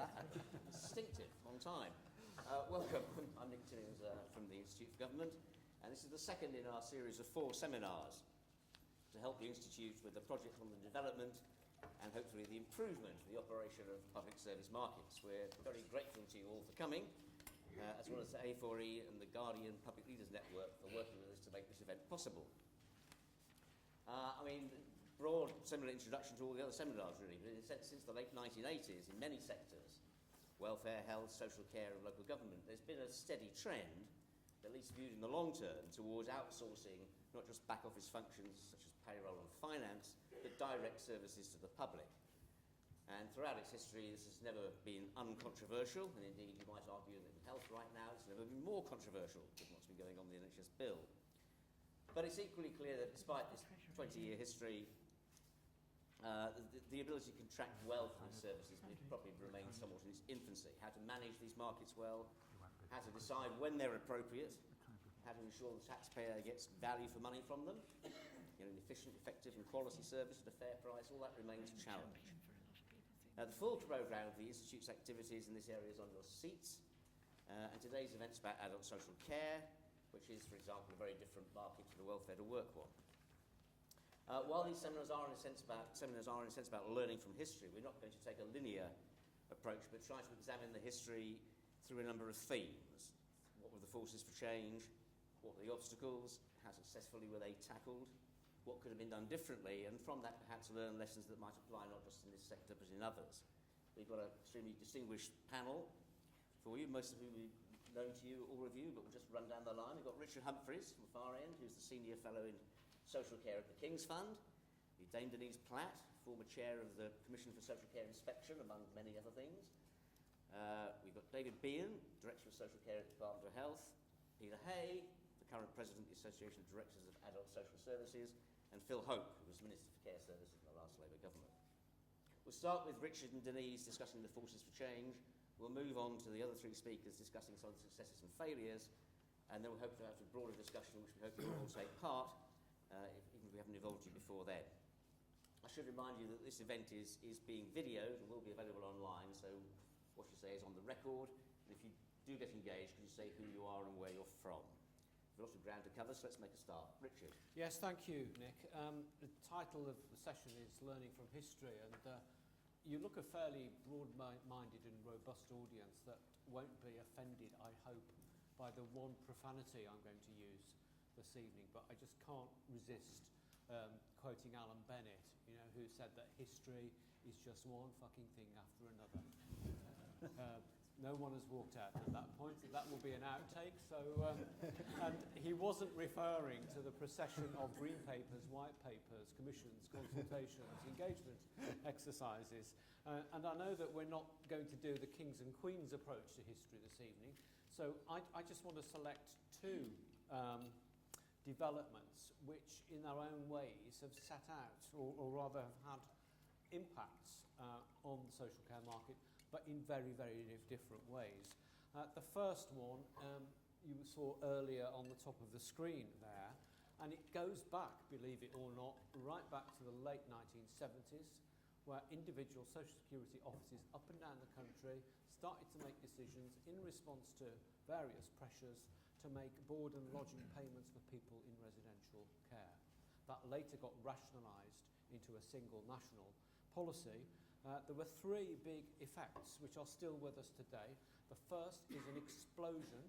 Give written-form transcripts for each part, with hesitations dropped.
Distinctive, long time. Welcome, I'm Nick Tillings from the Institute for Government, and this is the second in our series of 4 seminars to help the Institute with the project on the development and hopefully the improvement of the operation of public service markets. We're very grateful to you all for coming, as well as the A4E and the Guardian Public Leaders Network for working with us to make this event possible. Broad similar introduction to all the other seminars really, but since the late 1980s in many sectors, welfare, health, social care and local government, there's been a steady trend, at least viewed in the long term, towards outsourcing not just back office functions such as payroll and finance, but direct services to the public. And throughout its history this has never been uncontroversial, and indeed you might argue that in health right now it's never been more controversial than what's been going on in the NHS bill. But it's equally clear that despite this 20-year history, the ability to contract well for these services probably remains somewhat in its infancy. How to manage these markets well, how to decide when they're appropriate, how to ensure the taxpayer gets value for money from them, an efficient, effective and quality service at a fair price, all that remains a challenge. The full programme of the Institute's activities in this area is on your seats, and today's event's about adult social care, which is, for example, a very different market to the welfare to work one. While these seminars are in a sense about learning from history, we're not going to take a linear approach, but try to examine the history through a number of themes. What were the forces for change? What were the obstacles? How successfully were they tackled? What could have been done differently? And from that, perhaps learn lessons that might apply not just in this sector, but in others. We've got an extremely distinguished panel for you, most of whom we've known to you, all of you, but we'll just run down the line. We've got Richard Humphries from the far end, who's the Senior Fellow in Social Care at the King's Fund. We've Dame Denise Platt, former Chair of the Commission for Social Care Inspection, among many other things. We've got David Behan, Director of Social Care at the Department of Health. Peter Hay, the current President of the Association of Directors of Adult Social Services. And Phil Hope, who was Minister for Care Services in the last Labour government. We'll start with Richard and Denise discussing the forces for change. We'll move on to the other 3 speakers discussing some of the successes and failures, and then we'll hope to have a broader discussion in which we hope you will all take part, even if we haven't involved you before then. I should remind you that this event is being videoed and will be available online, so what you say is on the record, and if you do get engaged, could you say who you are and where you're from? We've lots of ground to cover, so let's make a start. Richard. Yes, thank you, Nick. The title of the session is Learning from History, and you look a fairly broad-minded and robust audience that won't be offended, I hope, by the one profanity I'm going to use this evening, but I just can't resist quoting Alan Bennett, who said that history is just one fucking thing after another. No one has walked out at that point, so that will be an outtake. So, and he wasn't referring to the procession of green papers, white papers, commissions, consultations, engagement exercises. And I know that we're not going to do the kings and queens approach to history this evening, so I just want to select 2 developments which in their own ways have set out, or rather have had impacts on the social care market, but in very, very different ways. The first one you saw earlier on the top of the screen there, and it goes back, believe it or not, right back to the late 1970s, where individual social security offices up and down the country started to make decisions in response to various pressures to make board and lodging payments for people in residential care. That later got rationalised into a single national policy. There were 3 big effects which are still with us today. The first is an explosion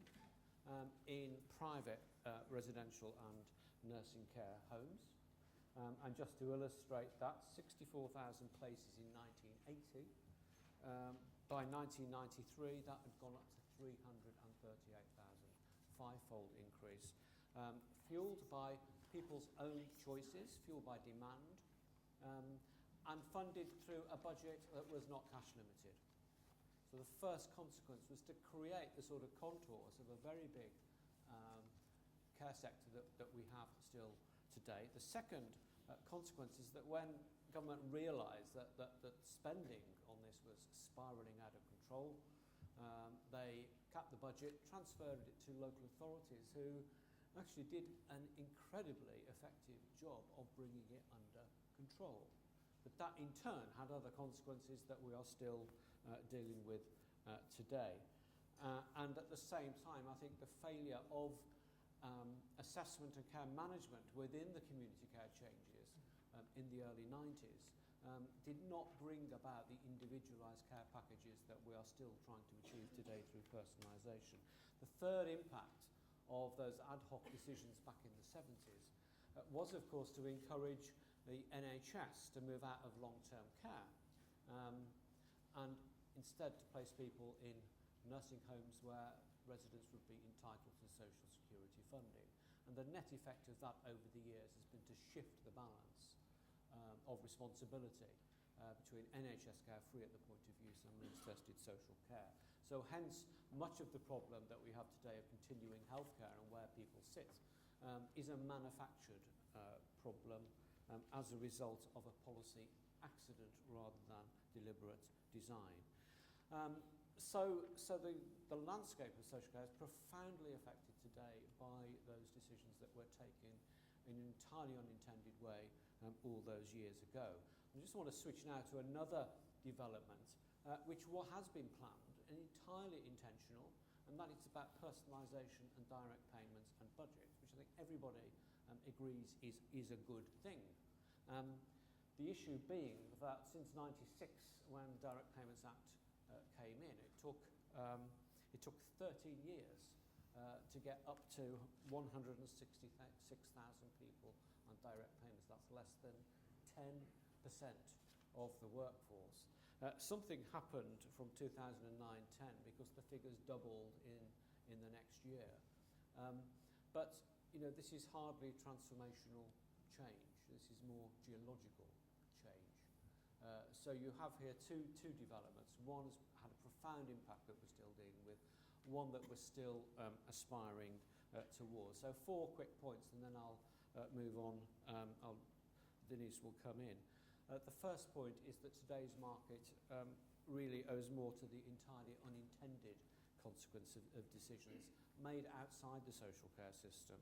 in private residential and nursing care homes. And just to illustrate that, 64,000 places in 1980. By 1993, that had gone up to 338,000, 5-fold increase, fuelled by people's own choices, fuelled by demand, and funded through a budget that was not cash limited. So the first consequence was to create the sort of contours of a very big care sector that we have still today. The second consequence is that when government realised that spending on this was spiralling out of control, they capped the budget, transferred it to local authorities who actually did an incredibly effective job of bringing it under control. But that in turn had other consequences that we are still dealing with today. And at the same time, I think the failure of assessment and care management within the community care changes in the early 90s did not bring about the individualised care packages that we are still trying to achieve today through personalisation. The third impact of those ad hoc decisions back in the 70s was, of course, to encourage the NHS to move out of long-term care and instead to place people in nursing homes where residents would be entitled to social security funding. And the net effect of that over the years has been to shift the balance of responsibility between NHS care free at the point of use and Lin's-tested social care. So hence, much of the problem that we have today of continuing healthcare and where people sit is a manufactured problem as a result of a policy accident rather than deliberate design. So the landscape of social care is profoundly affected today by those decisions that were taken in an entirely unintended way all those years ago. I just want to switch now to another development which has been planned and entirely intentional, and that is about personalisation and direct payments and budgets, which I think everybody agrees is a good thing. The issue being that since '96, when the Direct Payments Act came in, it took 13 years to get up to 166,000 people on direct payments. That's less than 10% of the workforce. Something happened from 2009-10 because the figures doubled in the next year. But this is hardly transformational change. This is more geological change. So you have here two developments. One has had a profound impact that we're still dealing with, one that we're still aspiring towards. So 4 quick points, and then I'll move on. Denise will come in. The first point is that today's market really owes more to the entirely unintended consequence of decisions made outside the social care system.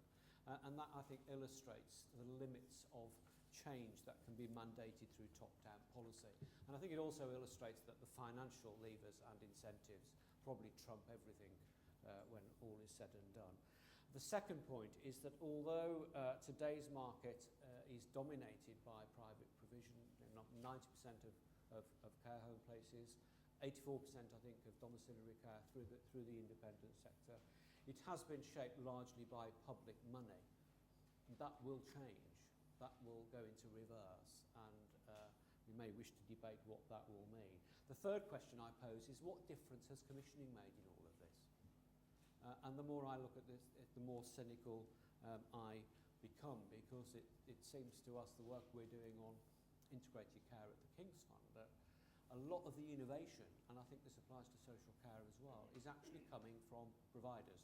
And that, I think, illustrates the limits of change that can be mandated through top-down policy. And I think it also illustrates that the financial levers and incentives probably trump everything when all is said and done. The second point is that although today's market is dominated by private provision, 90% of care home places, 84% I think of domiciliary care through the independent sector, it has been shaped largely by public money. That will change. That will go into reverse, and we may wish to debate what that will mean. The third question I pose is, what difference has commissioning made in all of this? And the more I look at this, the more cynical I become, because it seems to us, the work we're doing on integrated care at the King's Fund, that a lot of the innovation, and I think this applies to social care as well, is actually coming from providers.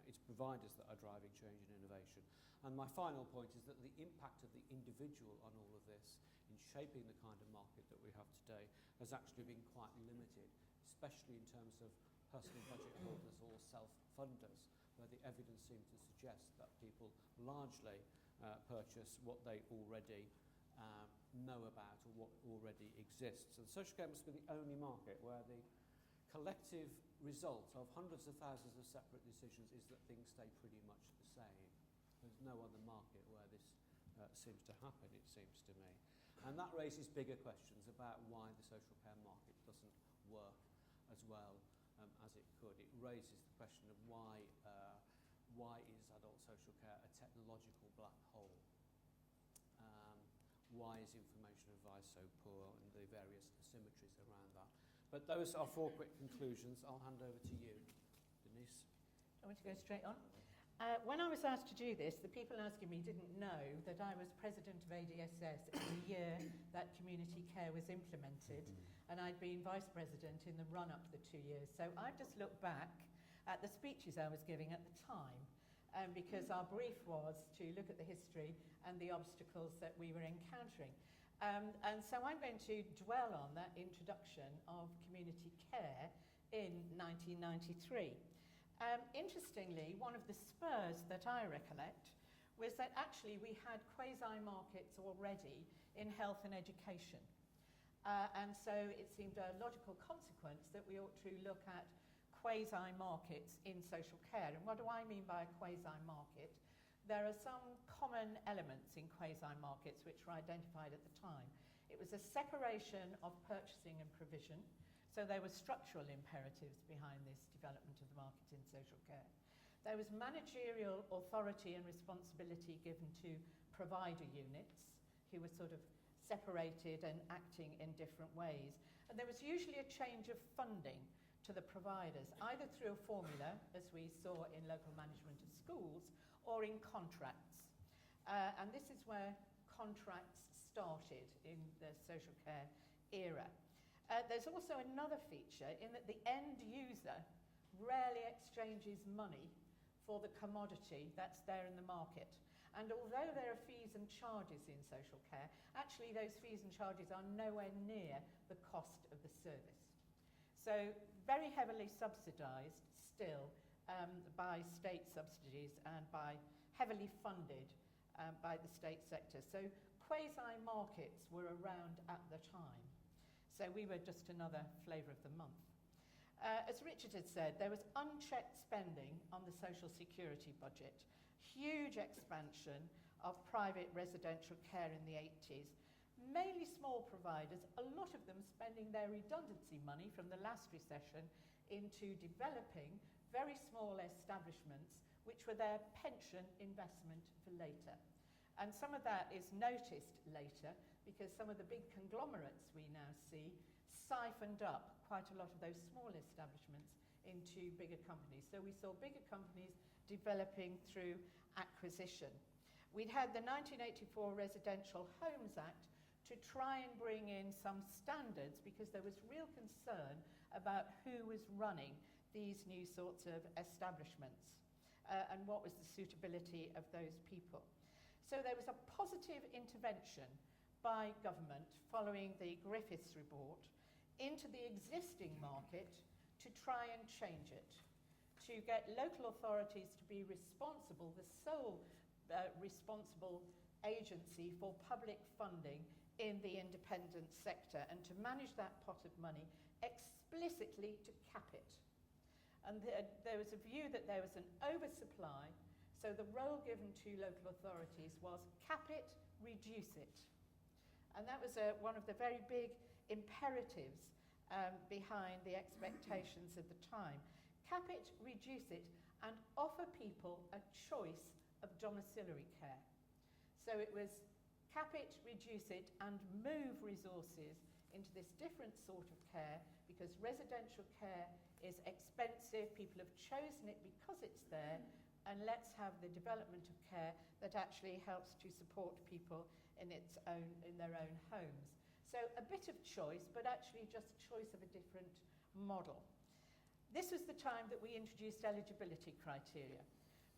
It's providers that are driving change and innovation. And my final point is that the impact of the individual on all of this in shaping the kind of market that we have today has actually been quite limited, especially in terms of personal budget holders or self-funders, where the evidence seems to suggest that people largely purchase what they already know about or what already exists. So the social care must be the only market where the collective result of hundreds of thousands of separate decisions is that things stay pretty much the same. There's no other market where this seems to happen, it seems to me. And that raises bigger questions about why the social care market doesn't work as well as it could. It raises the question of why is adult social care a technological black hole? Why is information advice so poor, and the various asymmetries around that? But those are 4 quick conclusions. I'll hand over to you, Denise. I want to go straight on. When I was asked to do this, the people asking me didn't know that I was president of ADSS in the year that community care was implemented, and I'd been vice president in the run-up to the 2 years. So I've just looked back at the speeches I was giving at the time, because our brief was to look at the history and the obstacles that we were encountering. And so I'm going to dwell on that introduction of community care in 1993. Interestingly, one of the spurs that I recollect was that actually we had quasi-markets already in health and education. And so it seemed a logical consequence that we ought to look at quasi-markets in social care. And what do I mean by a quasi-market? There are some common elements in quasi-markets which were identified at the time. It was a separation of purchasing and provision. So there were structural imperatives behind this development of the market in social care. There was managerial authority and responsibility given to provider units who were sort of separated and acting in different ways. And there was usually a change of funding to the providers, either through a formula, as we saw in local management of schools, or in contracts. And this is where contracts started in the social care era. There's also another feature in that the end user rarely exchanges money for the commodity that's there in the market. And although there are fees and charges in social care, actually those fees and charges are nowhere near the cost of the service. So very heavily subsidised still by state subsidies and by heavily funded by the state sector. So quasi-markets were around at the time. So we were just another flavour of the month. As Richard had said, there was unchecked spending on the social security budget, huge expansion of private residential care in the 80s, mainly small providers, a lot of them spending their redundancy money from the last recession into developing very small establishments which were their pension investment for later. And some of that is noticed later because some of the big conglomerates we now see siphoned up quite a lot of those small establishments into bigger companies. So we saw bigger companies developing through acquisition. We'd had the 1984 Residential Homes Act to try and bring in some standards because there was real concern about who was running these new sorts of establishments and what was the suitability of those people. So there was a positive intervention by government following the Griffiths report into the existing market to try and change it, to get local authorities to be responsible, the sole responsible agency for public funding in the independent sector, and to manage that pot of money explicitly to cap it. And there was a view that there was an oversupply, so the role given to local authorities was cap it, reduce it. And that was one of the very big imperatives behind the expectations of the time. Cap it, reduce it, and offer people a choice of domiciliary care. So it was cap it, reduce it, and move resources into this different sort of care because residential care is expensive, people have chosen it because it's there, and let's have the development of care that actually helps to support people in their own homes. So a bit of choice, but actually just choice of a different model. This was the time that we introduced eligibility criteria.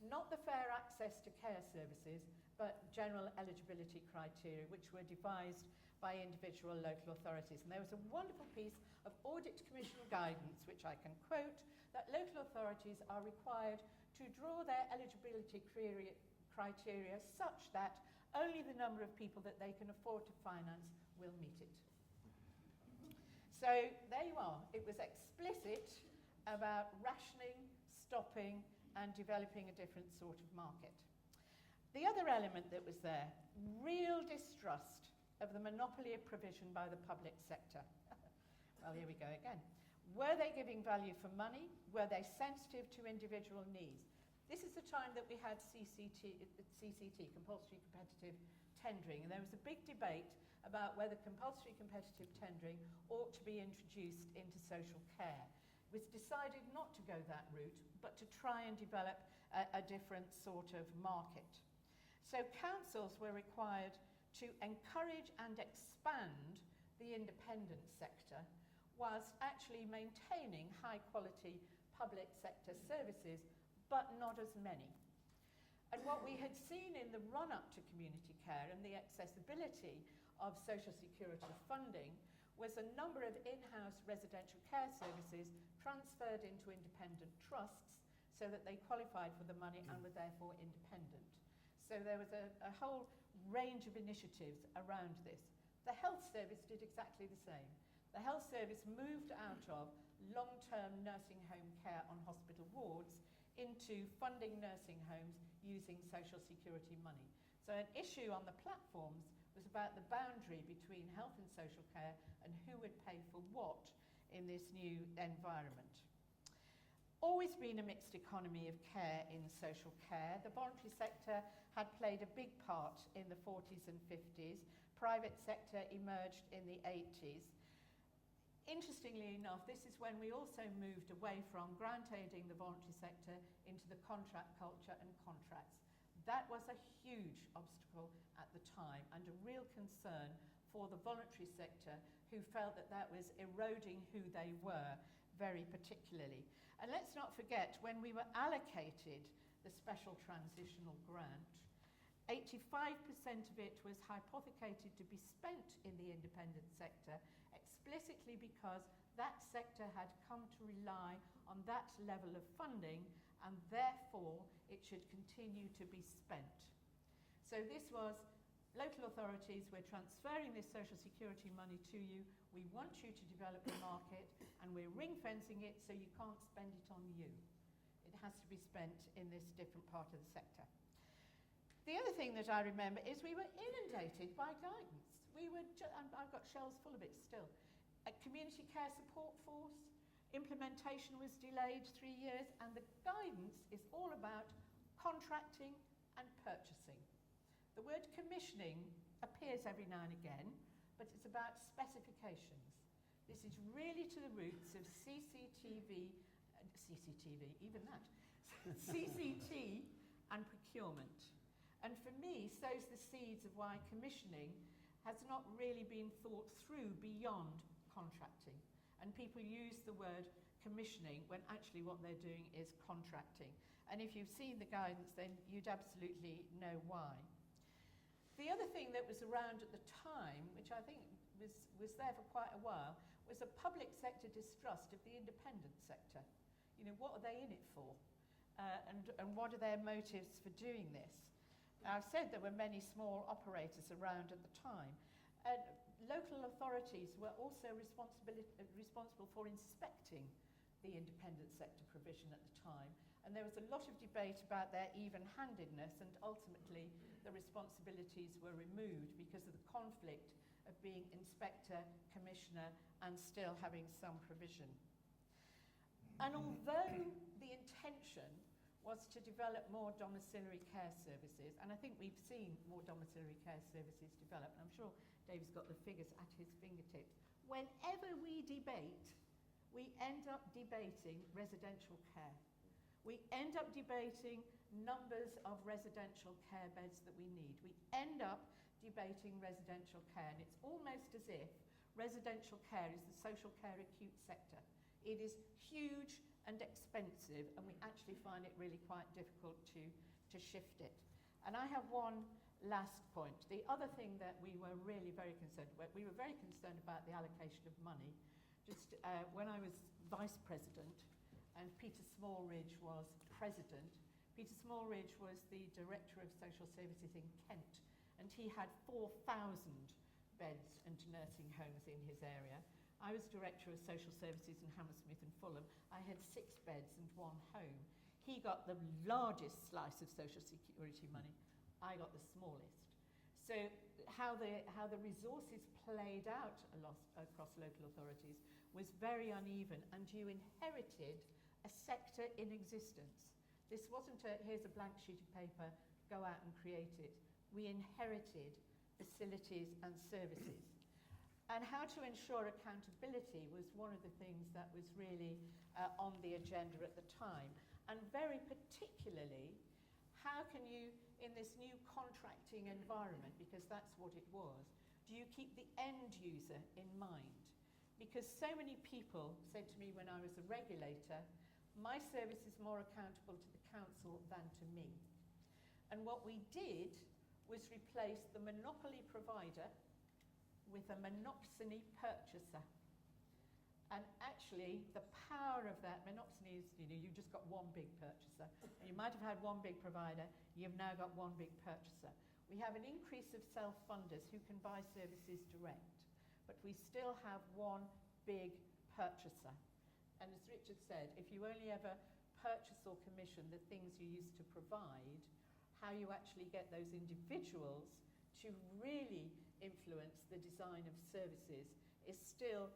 Not the fair access to care services, but general eligibility criteria, which were devised by individual local authorities. And there was a wonderful piece of Audit Commission guidance, which I can quote, that local authorities are required to draw their eligibility criteria such that only the number of people that they can afford to finance will meet it. So there you are. It was explicit about rationing, stopping, and developing a different sort of market. The other element that was there, real distrust of the monopoly of provision by the public sector. Well, here we go again. Were they giving value for money? Were they sensitive to individual needs? This is the time that we had CCT, compulsory competitive tendering, and there was a big debate about whether compulsory competitive tendering ought to be introduced into social care. It was decided not to go that route, but to try and develop a different sort of market. So councils were required to encourage and expand the independent sector whilst actually maintaining high quality public sector services, but not as many. And what we had seen in the run-up to community care and the accessibility of social security funding was a number of in-house residential care services transferred into independent trusts so that they qualified for the money and were therefore independent. So there was a whole range of initiatives around this. The health service did exactly the same. The health service moved out of long-term nursing home care on hospital wards into funding nursing homes using social security money. So an issue on the platforms was about the boundary between health and social care and who would pay for what in this new environment. Always been a mixed economy of care in social care. The voluntary sector had played a big part in the 40s and 50s. Private sector emerged in the 80s. Interestingly enough, this is when we also moved away from grant aiding the voluntary sector into the contract culture and contracts. That was a huge obstacle at the time and a real concern for the voluntary sector, who felt that that was eroding who they were very particularly. And let's not forget, when we were allocated the special transitional grant, 85% of it was hypothecated to be spent in the independent sector, explicitly because that sector had come to rely on that level of funding, and therefore it should continue to be spent. So this was, local authorities, we're transferring this social security money to you, we want you to develop the market, and we're ring-fencing it so you can't spend it on you. It has to be spent in this different part of the sector. The other thing that I remember is we were inundated by guidance. I've got shelves full of it still. A community care support force, implementation was delayed 3 years, and the guidance is all about contracting and purchasing. The word commissioning appears every now and again, but it's about specifications. This is really to the roots of CCTV, even that, CCT and procurement. And for me, sows the seeds of why commissioning has not really been thought through beyond contracting. And people use the word commissioning when actually what they're doing is contracting. And if you've seen the guidance, then you'd absolutely know why. The other thing that was around at the time, which I think was there for quite a while, was a public sector distrust of the independent sector. You know, what are they in it for? And what are their motives for doing this? I've said there were many small operators around at the time. Local authorities were also responsible for inspecting the independent sector provision at the time. And there was a lot of debate about their even-handedness, and ultimately the responsibilities were removed because of the conflict of being inspector, commissioner, and still having some provision. And although the intention was to develop more domiciliary care services, and I think we've seen more domiciliary care services develop, and I'm sure Dave's got the figures at his fingertips. Whenever we debate, we end up debating residential care. We end up debating numbers of residential care beds that we need. We end up debating residential care, and it's almost as if residential care is the social care acute sector. It is huge and expensive, and we actually find it really quite difficult to shift it. And I have one last point. The other thing that we were really very concerned about, we were very concerned about the allocation of money. Just when I was vice president and Peter Smallridge was president, Peter Smallridge was the director of social services in Kent, and he had 4,000 beds and nursing homes in his area. I was director of social services in Hammersmith and Fulham. I had 6 beds and 1 home. He got the largest slice of social security money. I got the smallest. So how the resources played out across local authorities was very uneven, and you inherited a sector in existence. This wasn't here's a blank sheet of paper, go out and create it. We inherited facilities and services. And how to ensure accountability was one of the things that was really on the agenda at the time. And very particularly, how can you, in this new contracting environment, because that's what it was, do you keep the end user in mind? Because so many people said to me when I was a regulator, my service is more accountable to the council than to me. And what we did was replace the monopoly provider with a monopsony purchaser. And actually, the power of that monopsony is, you've just got one big purchaser. And you might have had one big provider, you've now got one big purchaser. We have an increase of self-funders who can buy services direct, but we still have one big purchaser. And as Richard said, if you only ever purchase or commission the things you used to provide, how you actually get those individuals to really influence the design of services is still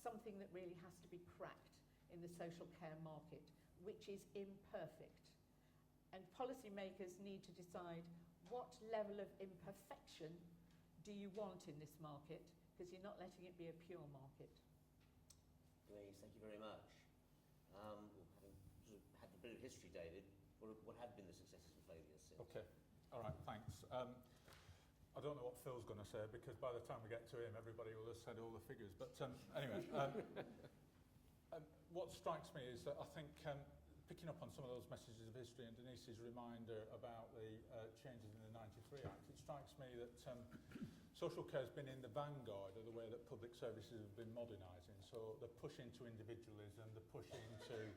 something that really has to be cracked in the social care market, which is imperfect. And policymakers need to decide what level of imperfection do you want in this market, because you're not letting it be a pure market. Denise, thank you very much. Having sort of had a bit of history, David, what have been the successes and failures since? Okay, all right, thanks. I don't know what Phil's going to say, because by the time we get to him, everybody will have said all the figures. But anyway, what strikes me is that I think picking up on some of those messages of history and Denise's reminder about the changes in the 93 Act, it strikes me that social care has been in the vanguard of the way that public services have been modernising. So the push into individualism, the push into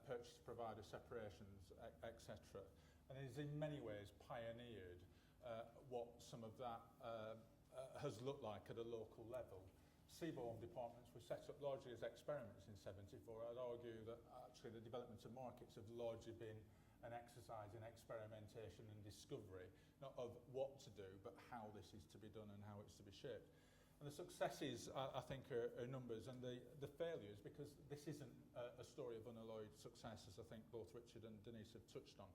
purchase-provider separations, etc. And it has in many ways pioneered what some of that has looked like at a local level. CBORM departments were set up largely as experiments in 74. I'd argue that actually the development of markets have largely been an exercise in experimentation and discovery, not of what to do, but how this is to be done and how it's to be shaped. And the successes, I think, are numbers, and the failures, because this isn't a story of unalloyed success, as I think both Richard and Denise have touched on.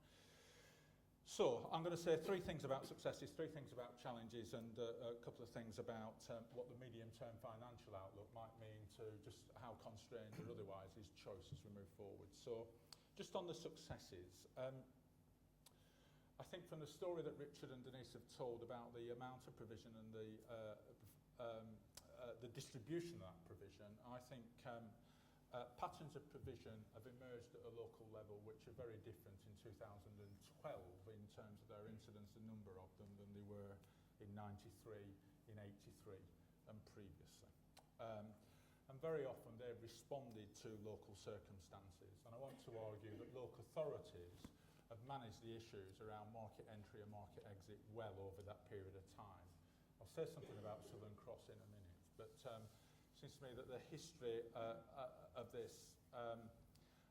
So I'm going to say three things about successes, three things about challenges, and a couple of things about what the medium-term financial outlook might mean to just how constrained or otherwise is choice as we move forward. So just on the successes, I think from the story that Richard and Denise have told about the amount of provision and the distribution of that provision, I think patterns of provision have emerged at a local level which are very different in 2012 in terms of their incidence and number of them than they were in 93, in 83 and previously. And very often they've responded to local circumstances. And I want to argue that local authorities have managed the issues around market entry and market exit well over that period of time. I'll say something about Southern Cross in a minute, but it seems to me that the history of this, and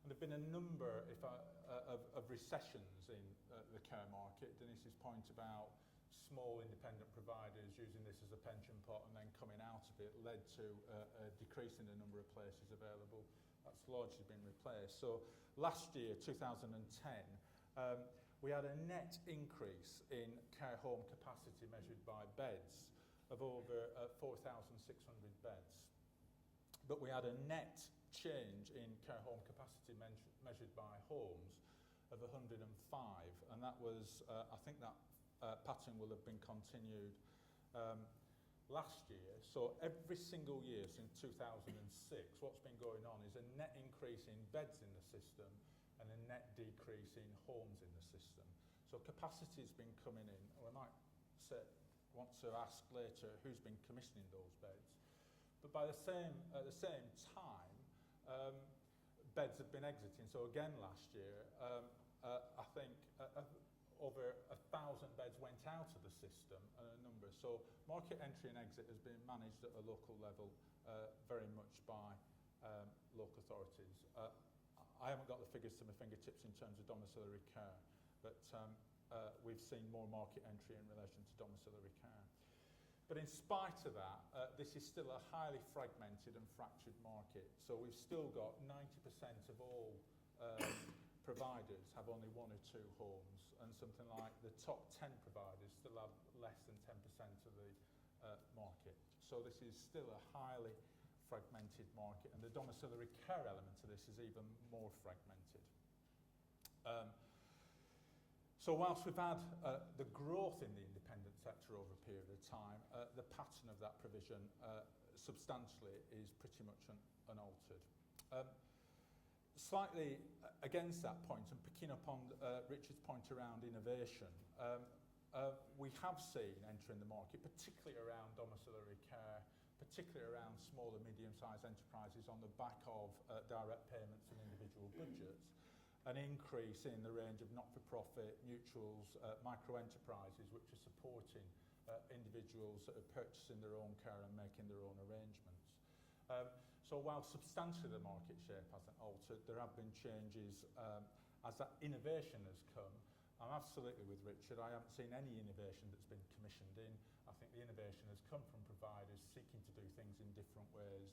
there have been a number of recessions in the care market. Denise's point about small independent providers using this as a pension pot and then coming out of it led to a decrease in the number of places available. That's largely been replaced. So last year, 2010, we had a net increase in care home capacity measured by beds of over 4,600 beds. But we had a net change in care home capacity measured by homes of 105, and that was, I think that pattern will have been continued last year. So every single year since 2006, what's been going on is a net increase in beds in the system and a net decrease in homes in the system. So capacity has been coming in. We might want to ask later who's been commissioning those beds. But at the same time, beds have been exiting. So again last year, I think over 1,000 beds went out of the system, and a number. So market entry and exit has been managed at a local level very much by local authorities. I haven't got the figures to my fingertips in terms of domiciliary care, but we've seen more market entry in relation to domiciliary care. But in spite of that, this is still a highly fragmented and fractured market. So we've still got 90% of all providers have only one or two homes, and something like the top 10 providers still have less than 10% of the market. So this is still a highly fragmented market, and the domiciliary care element of this is even more fragmented. So whilst we've had the growth in the independent sector over a period of time, the pattern of that provision substantially is pretty much unaltered. Slightly against that point, and picking up on Richard's point around innovation, we have seen entering the market, particularly around domiciliary care, particularly around small and medium-sized enterprises on the back of direct payments and individual budgets, an increase in the range of not-for-profit, mutuals, micro-enterprises which are supporting individuals that are purchasing their own care and making their own arrangements. So while substantially the market shape hasn't altered, there have been changes as that innovation has come. I'm absolutely with Richard. I haven't seen any innovation that's been commissioned in. I think the innovation has come from providers seeking to do things in different ways,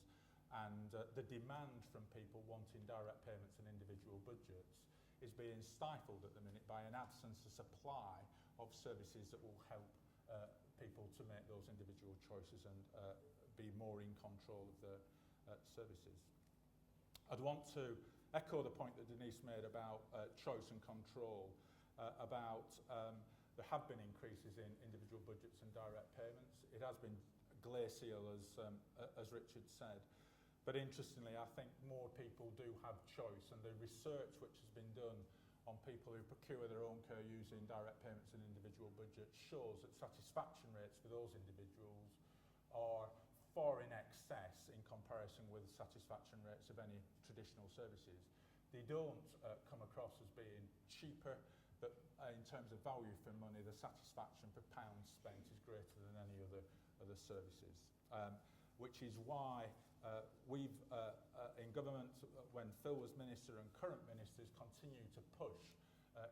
and the demand from people wanting direct payments and individual budgets is being stifled at the minute by an absence of supply of services that will help people to make those individual choices and be more in control of the services. I'd want to echo the point that Denise made about choice and control, there have been increases in individual budgets and direct payments. It has been glacial, as Richard said. But interestingly, I think more people do have choice, and the research which has been done on people who procure their own care using direct payments and individual budgets shows that satisfaction rates for those individuals are far in excess in comparison with satisfaction rates of any traditional services. They don't come across as being cheaper, but in terms of value for money, the satisfaction per pound spent is greater than any other services. Which is why we've, in government, when Phil was minister and current ministers, continue to push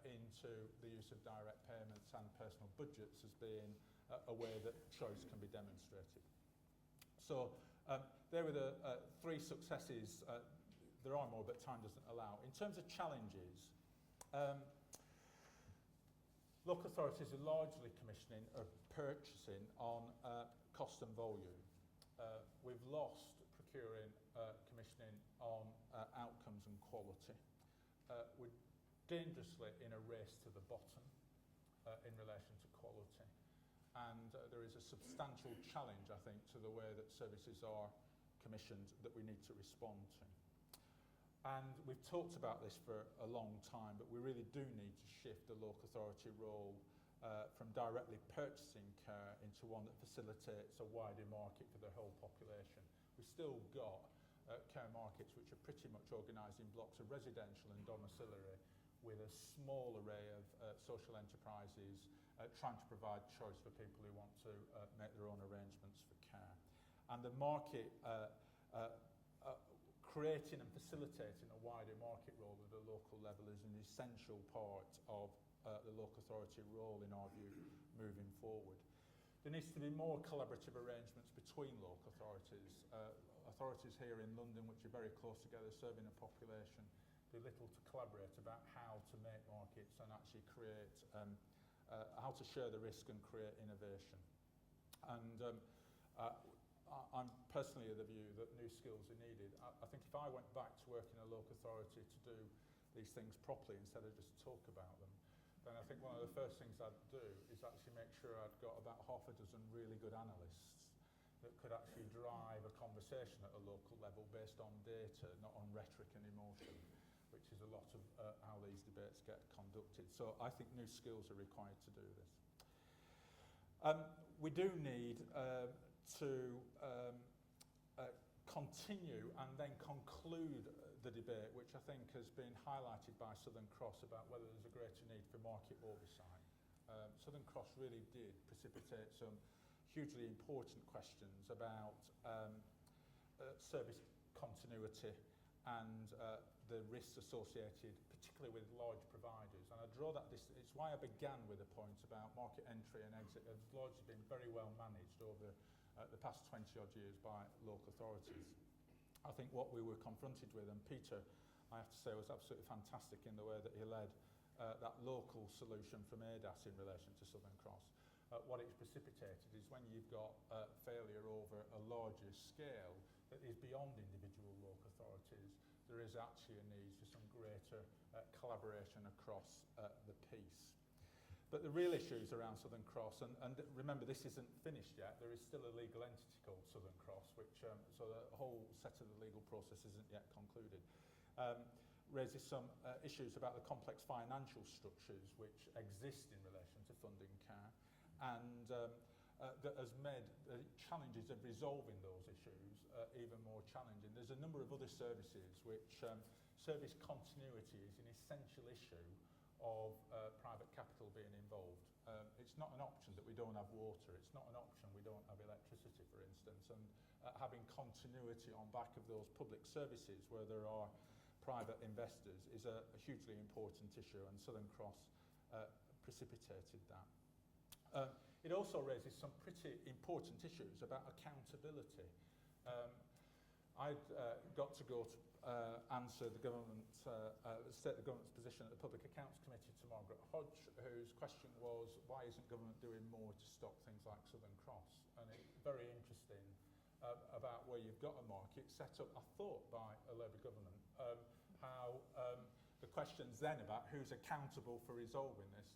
into the use of direct payments and personal budgets as being a way that choice can be demonstrated. So there were the three successes. There are more, but time doesn't allow. In terms of challenges, local authorities are largely commissioning or purchasing on cost and volume. We've lost procuring, commissioning on outcomes and quality. We're dangerously in a race to the bottom in relation to quality. And there is a substantial challenge, I think, to the way that services are commissioned that we need to respond to. And we've talked about this for a long time, but we really do need to shift the local authority role from directly purchasing care into one that facilitates a wider market for the whole population. We've still got care markets which are pretty much organised in blocks of residential and domiciliary, with a small array of social enterprises trying to provide choice for people who want to make their own arrangements for care. And the market, creating and facilitating a wider market role at a local level is an essential part of the local authority role, in our view, moving forward. There needs to be more collaborative arrangements between local authorities. Authorities here in London, which are very close together, serving a population, do little to collaborate about how to make markets and actually create, how to share the risk and create innovation. And I'm personally of the view that new skills are needed. I think if I went back to work in a local authority to do these things properly instead of just talk about them, then I think one of the first things I'd do is actually make sure I'd got about half a dozen really good analysts that could actually drive a conversation at a local level based on data, not on rhetoric and emotion, which is a lot of how these debates get conducted. So I think new skills are required to do this. We do need to continue and then conclude the debate, which I think has been highlighted by Southern Cross, about whether there's a greater need for market oversight. Southern Cross really did precipitate some hugely important questions about service continuity and the risks associated, particularly with large providers. And I draw that, it's why I began with a point about market entry and exit has largely been very well managed over the past 20-odd years by local authorities. I think what we were confronted with, and Peter, I have to say, was absolutely fantastic in the way that he led that local solution from ADAS in relation to Southern Cross. What it's precipitated is when you've got failure over a larger scale that is beyond individual local authorities, there is actually a need for some greater collaboration across the piece. But the real issues around Southern Cross, and remember this isn't finished yet, there is still a legal entity called Southern Cross, which, so the whole set of the legal process isn't yet concluded, raises some issues about the complex financial structures which exist in relation to funding care, and that has made the challenges of resolving those issues even more challenging. There's a number of other services which service continuity is an essential issue of private capital being involved. It's not an option that we don't have water, it's not an option we don't have electricity, for instance, and having continuity on back of those public services where there are private investors is a hugely important issue, and Southern Cross precipitated that. It also raises some pretty important issues about accountability. I'd got to go to answer the government, state the government's position at the Public Accounts Committee to Margaret Hodge, whose question was, why isn't government doing more to stop things like Southern Cross? And it's very interesting about where you've got a market set up, I thought, by a Labour government, how the questions then about who's accountable for resolving this.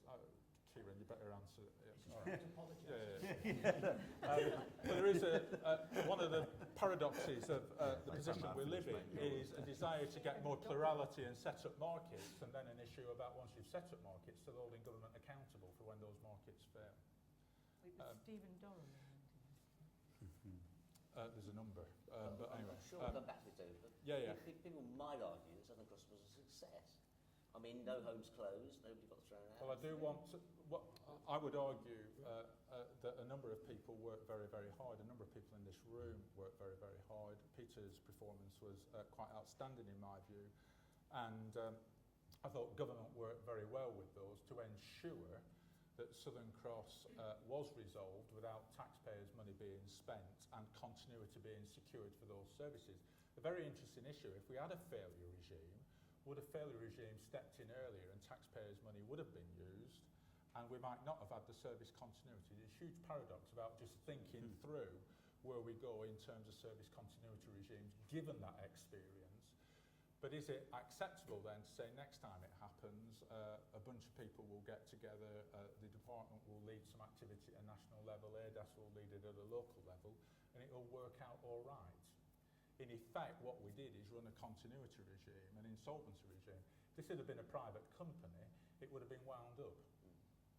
Kieran, you better answer it. All right. But there is one of the paradoxes of the position we live in is a desire to get more plurality and set up markets, and then an issue about once you've set up markets, still holding government accountable for when those markets fail. It was Stephen Dorham. There's a number, but I'm anyway. not sure I'll come back to it, David, but people might argue that Southern Cross was a success. I mean, no homes closed, nobody got thrown out. Well, I do want to, I would argue that a number of people worked very, very hard. A number of people in this room worked very, very hard. Peter's performance was quite outstanding in my view. And I thought government worked very well with those to ensure that Southern Cross was resolved without taxpayers' money being spent and continuity being secured for those services. A very interesting issue, if we had a failure regime, would a failure regime stepped in earlier and taxpayers' money would have been used, and we might not have had the service continuity. There's a huge paradox about just thinking through where we go in terms of service continuity regimes, given that experience. But is it acceptable then to say next time it happens, a bunch of people will get together, the department will lead some activity at a national level, ADAS will lead it at a local level, and it will work out all right? In effect, what we did is run a continuity regime, an insolvency regime. If this had been a private company, it would have been wound up.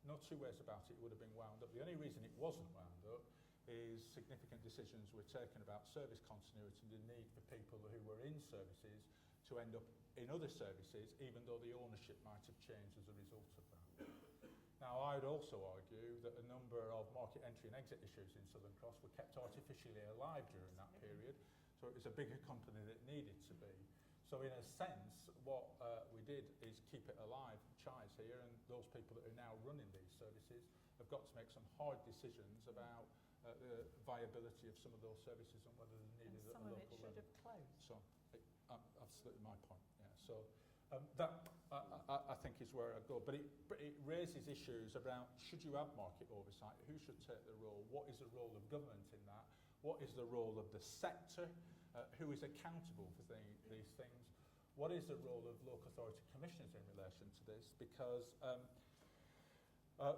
No two ways about it, it would have been wound up. The only reason it wasn't wound up is significant decisions were taken about service continuity and the need for people who were in services to end up in other services, even though the ownership might have changed as a result of that. Now, I would also argue that a number of market entry and exit issues in Southern Cross were kept artificially alive during that period. So it was a bigger company that it needed to be. So in a sense, what we did is keep it alive, Chai's here, and those people that are now running these services have got to make some hard decisions about the viability of some of those services and whether they're needed at a local level. Some of it should have closed. So, absolutely my point, yeah. So that, I think, is where I go. But it raises issues around, should you have market oversight? Who should take the role? What is the role of government in that? What is the role of the sector? Who is accountable for these things? What is the role of local authority commissioners in relation to this? Because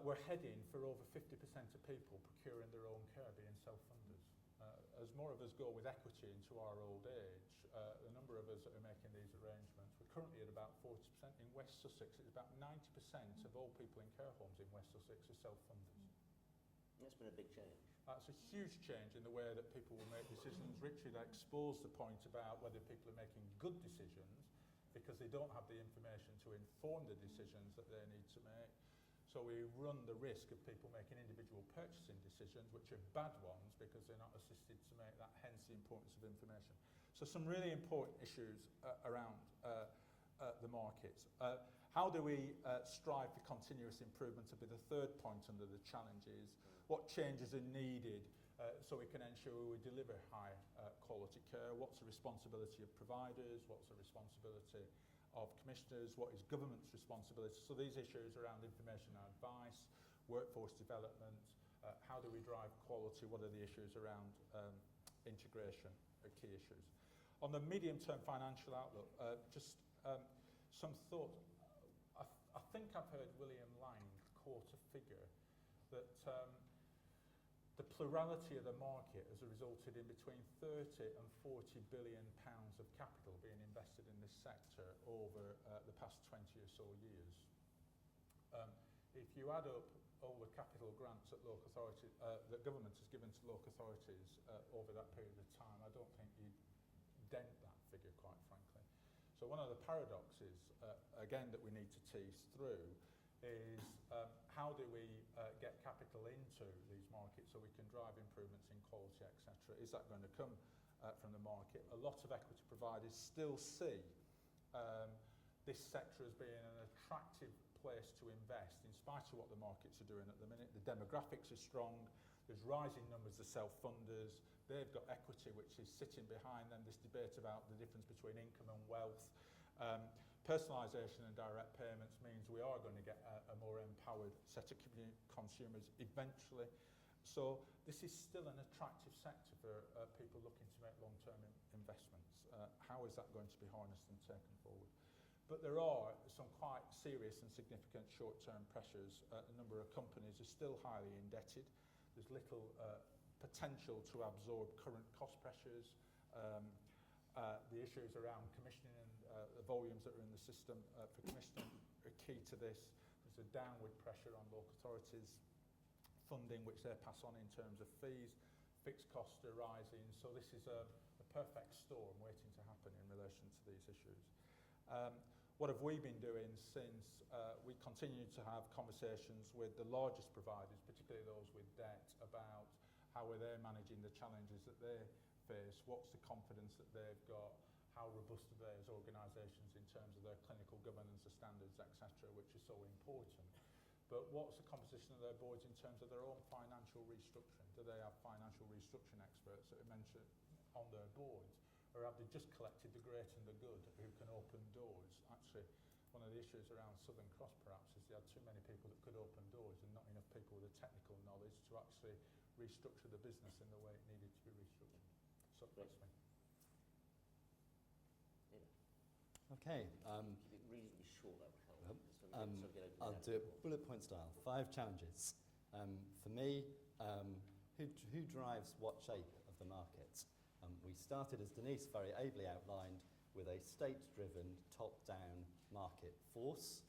we're heading for over 50% of people procuring their own care being self-funded. As more of us go with equity into our old age, the number of us that are making these arrangements, we're currently at about 40%. In West Sussex, it's about 90% of all people in care homes in West Sussex are self-funded. That's been a big change. That's a huge change in the way that people will make decisions. Richard exposed the point about whether people are making good decisions because they don't have the information to inform the decisions that they need to make. So we run the risk of people making individual purchasing decisions, which are bad ones because they're not assisted to make that, hence the importance of information. So some really important issues around the markets. How do we strive for continuous improvement will be the third point under the challenges. What changes are needed so we can ensure we deliver high quality care? What's the responsibility of providers? What's the responsibility of commissioners? What is government's responsibility? So these issues around information and advice, workforce development, how do we drive quality? What are the issues around integration are key issues. On the medium-term financial outlook, just some thought. I think I've heard William Lang quote a figure that the plurality of the market has resulted in between 30 and 40 billion pounds of capital being invested in this sector over the past 20 or so years. If you add up all the capital grants that local authority, that government has given to local authorities over that period of time, I don't think you'd dent that figure, quite frankly. So So one of the paradoxes, again, that we need to tease through is how do we get capital into these markets so we can drive improvements in quality, etc. Is that going to come from the market? A lot of equity providers still see this sector as being an attractive place to invest in spite of what the markets are doing at the minute. The demographics are strong, there's rising numbers of self-funders, they've got equity which is sitting behind them, this debate about the difference between income and wealth. Personalisation and direct payments means we are going to get a more empowered set of consumers eventually. So this is still an attractive sector for people looking to make long-term investments. How is that going to be harnessed and taken forward? But there are some quite serious and significant short-term pressures. A number of companies are still highly indebted. There's little potential to absorb current cost pressures. The issues around commissioning and the volumes that are in the system for commissioning are key to this. There's a downward pressure on local authorities' funding, which they pass on in terms of fees. Fixed costs are rising. So this is a perfect storm waiting to happen in relation to these issues. What have we been doing since we continue to have conversations with the largest providers, particularly those with debt, about how are they managing the challenges that they face, what's the confidence that they've got, how robust are they as organisations in terms of their clinical governance, the standards, etc., which is so important. But what's the composition of their boards in terms of their own financial restructuring? Do they have financial restructuring experts that are mentioned on their boards? Or have they just collected the great and the good who can open doors? Actually, one of the issues around Southern Cross perhaps is they had too many people that could open doors and not enough people with the technical knowledge to actually restructure the business in the way it needed to be restructured. So that's me. Okay. Keep it reasonably short, that would help. I'll do it bullet point style. 5 challenges. For me, who drives what shape of the market? We started, as Denise very ably outlined, with a state-driven, top-down market force,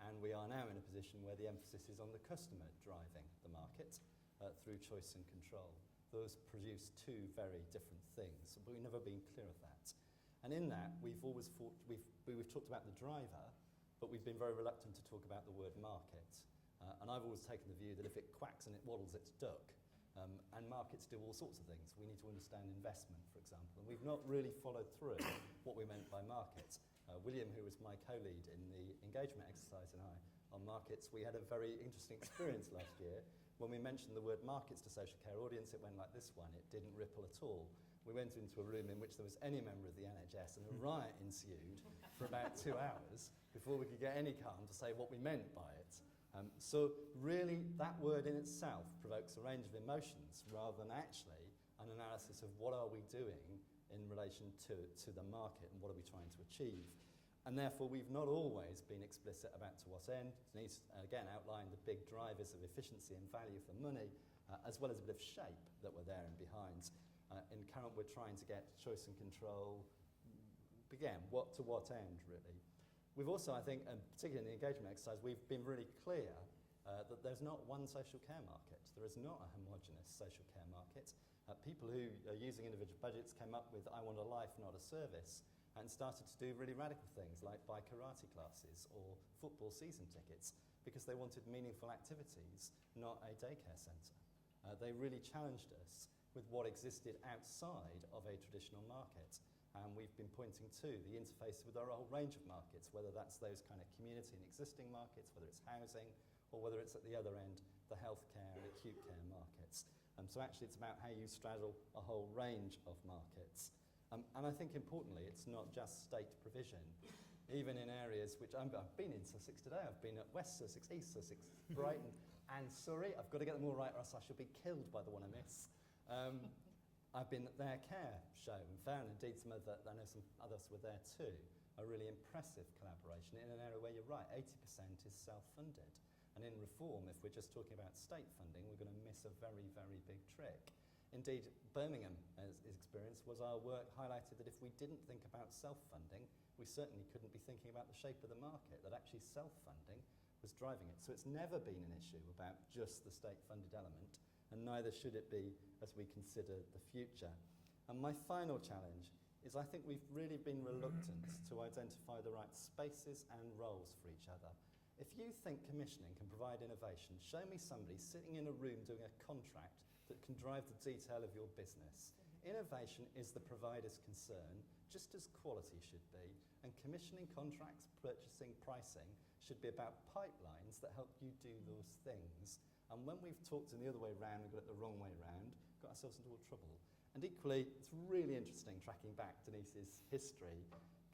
and we are now in a position where the emphasis is on the customer driving the market through choice and control. Those produce 2 very different things, but we've never been clear of that. And in that, we've talked about the driver, but we've been very reluctant to talk about the word market. And I've always taken the view that if it quacks and it waddles, it's duck. And markets do all sorts of things. We need to understand investment, for example. And we've not really followed through what we meant by markets. William, who was my co-lead in the engagement exercise, and I on markets, we had a very interesting experience last year. When we mentioned the word markets to social care audience, it went like this one. It didn't ripple at all. We went into a room in which there was any member of the NHS, and a riot ensued for about 2 hours before we could get any calm to say what we meant by it. So really, that word in itself provokes a range of emotions rather than actually an analysis of what are we doing in relation to the market and what are we trying to achieve. And therefore, we've not always been explicit about to what end. Denise, again, outlined the big drivers of efficiency and value for money, as well as a bit of shape that were there and behind. In current, we're trying to get choice and control, again, to what end, really. We've also, I think, particularly in the engagement exercise, we've been really clear that there's not one social care market. There is not a homogenous social care market. People who are using individual budgets came up with I want a life, not a service, and started to do really radical things like buy karate classes or football season tickets because they wanted meaningful activities, not a daycare centre. They really challenged us with what existed outside of a traditional market. And we've been pointing to the interface with our whole range of markets, whether that's those kind of community and existing markets, whether it's housing, or whether it's at the other end, the healthcare and acute care markets. So actually it's about how you straddle a whole range of markets. And I think importantly, it's not just state provision. Even in areas which I've been in Sussex today, I've been at West Sussex, East Sussex, Brighton and Surrey. I've got to get them all right or else I shall be killed by the one I miss. I've been at their care show and found indeed I know some others were there too, a really impressive collaboration in an area where you're right, 80% is self-funded. And in reform, if we're just talking about state funding, we're going to miss a very, very big trick. Indeed, Birmingham, as experience, was our work highlighted that if we didn't think about self-funding, we certainly couldn't be thinking about the shape of the market, that actually self-funding was driving it. So it's never been an issue about just the state-funded element, and neither should it be as we consider the future. And my final challenge is I think we've really been reluctant to identify the right spaces and roles for each other. If you think commissioning can provide innovation, show me somebody sitting in a room doing a contract that can drive the detail of your business. Innovation is the provider's concern, just as quality should be, and commissioning contracts, purchasing, pricing should be about pipelines that help you do those things. And when we've talked in the other way round and got it the wrong way round, got ourselves into all trouble. And equally, it's really interesting tracking back Denise's history.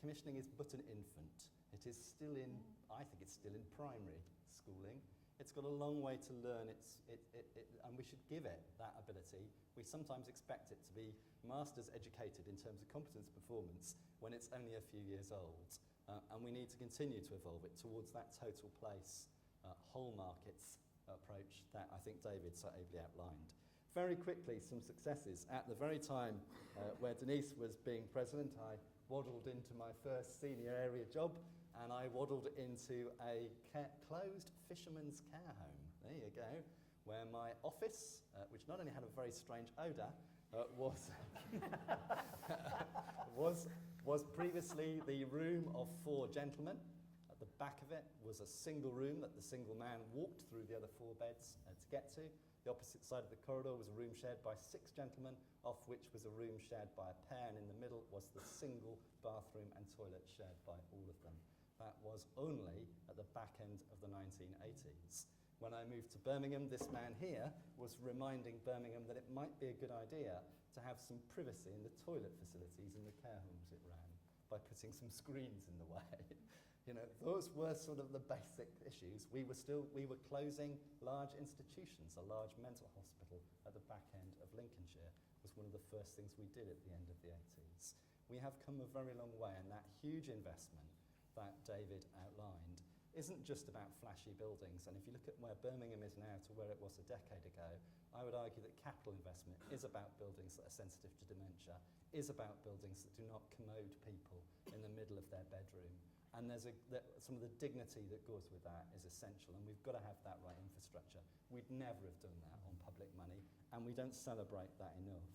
Commissioning is but an infant. It is still in, I think it's still in primary schooling. It's got a long way to learn, and we should give it that ability. We sometimes expect it to be master's educated in terms of competence performance when it's only a few years old. And we need to continue to evolve it towards that total place, whole markets approach that I think David so ably outlined. Very quickly, some successes. At the very time where Denise was being president, I waddled into my first senior area job, and I waddled into a closed fisherman's care home. There you go. Where my office, which not only had a very strange odour, was previously the room of 4 gentlemen. At the back of it was a single room that the single man walked through the other 4 beds to get to. The opposite side of the corridor was a room shared by 6 gentlemen, off which was a room shared by a pair, and in the middle was the single bathroom and toilet shared by all of them. That was only at the back end of the 1980s. When I moved to Birmingham, this man here was reminding Birmingham that it might be a good idea to have some privacy in the toilet facilities in the care homes it ran by putting some screens in the way. You know, those were sort of the basic issues. We were closing large institutions. A large mental hospital at the back end of Lincolnshire was one of the first things we did at the end of the 80s. We have come a very long way, and that huge investment that David outlined isn't just about flashy buildings. And if you look at where Birmingham is now to where it was a decade ago, I would argue that capital investment is about buildings that are sensitive to dementia, is about buildings that do not commode people in the middle of their bedroom. And some of the dignity that goes with that is essential, and we've got to have that right infrastructure. We'd never have done that on public money, and we don't celebrate that enough.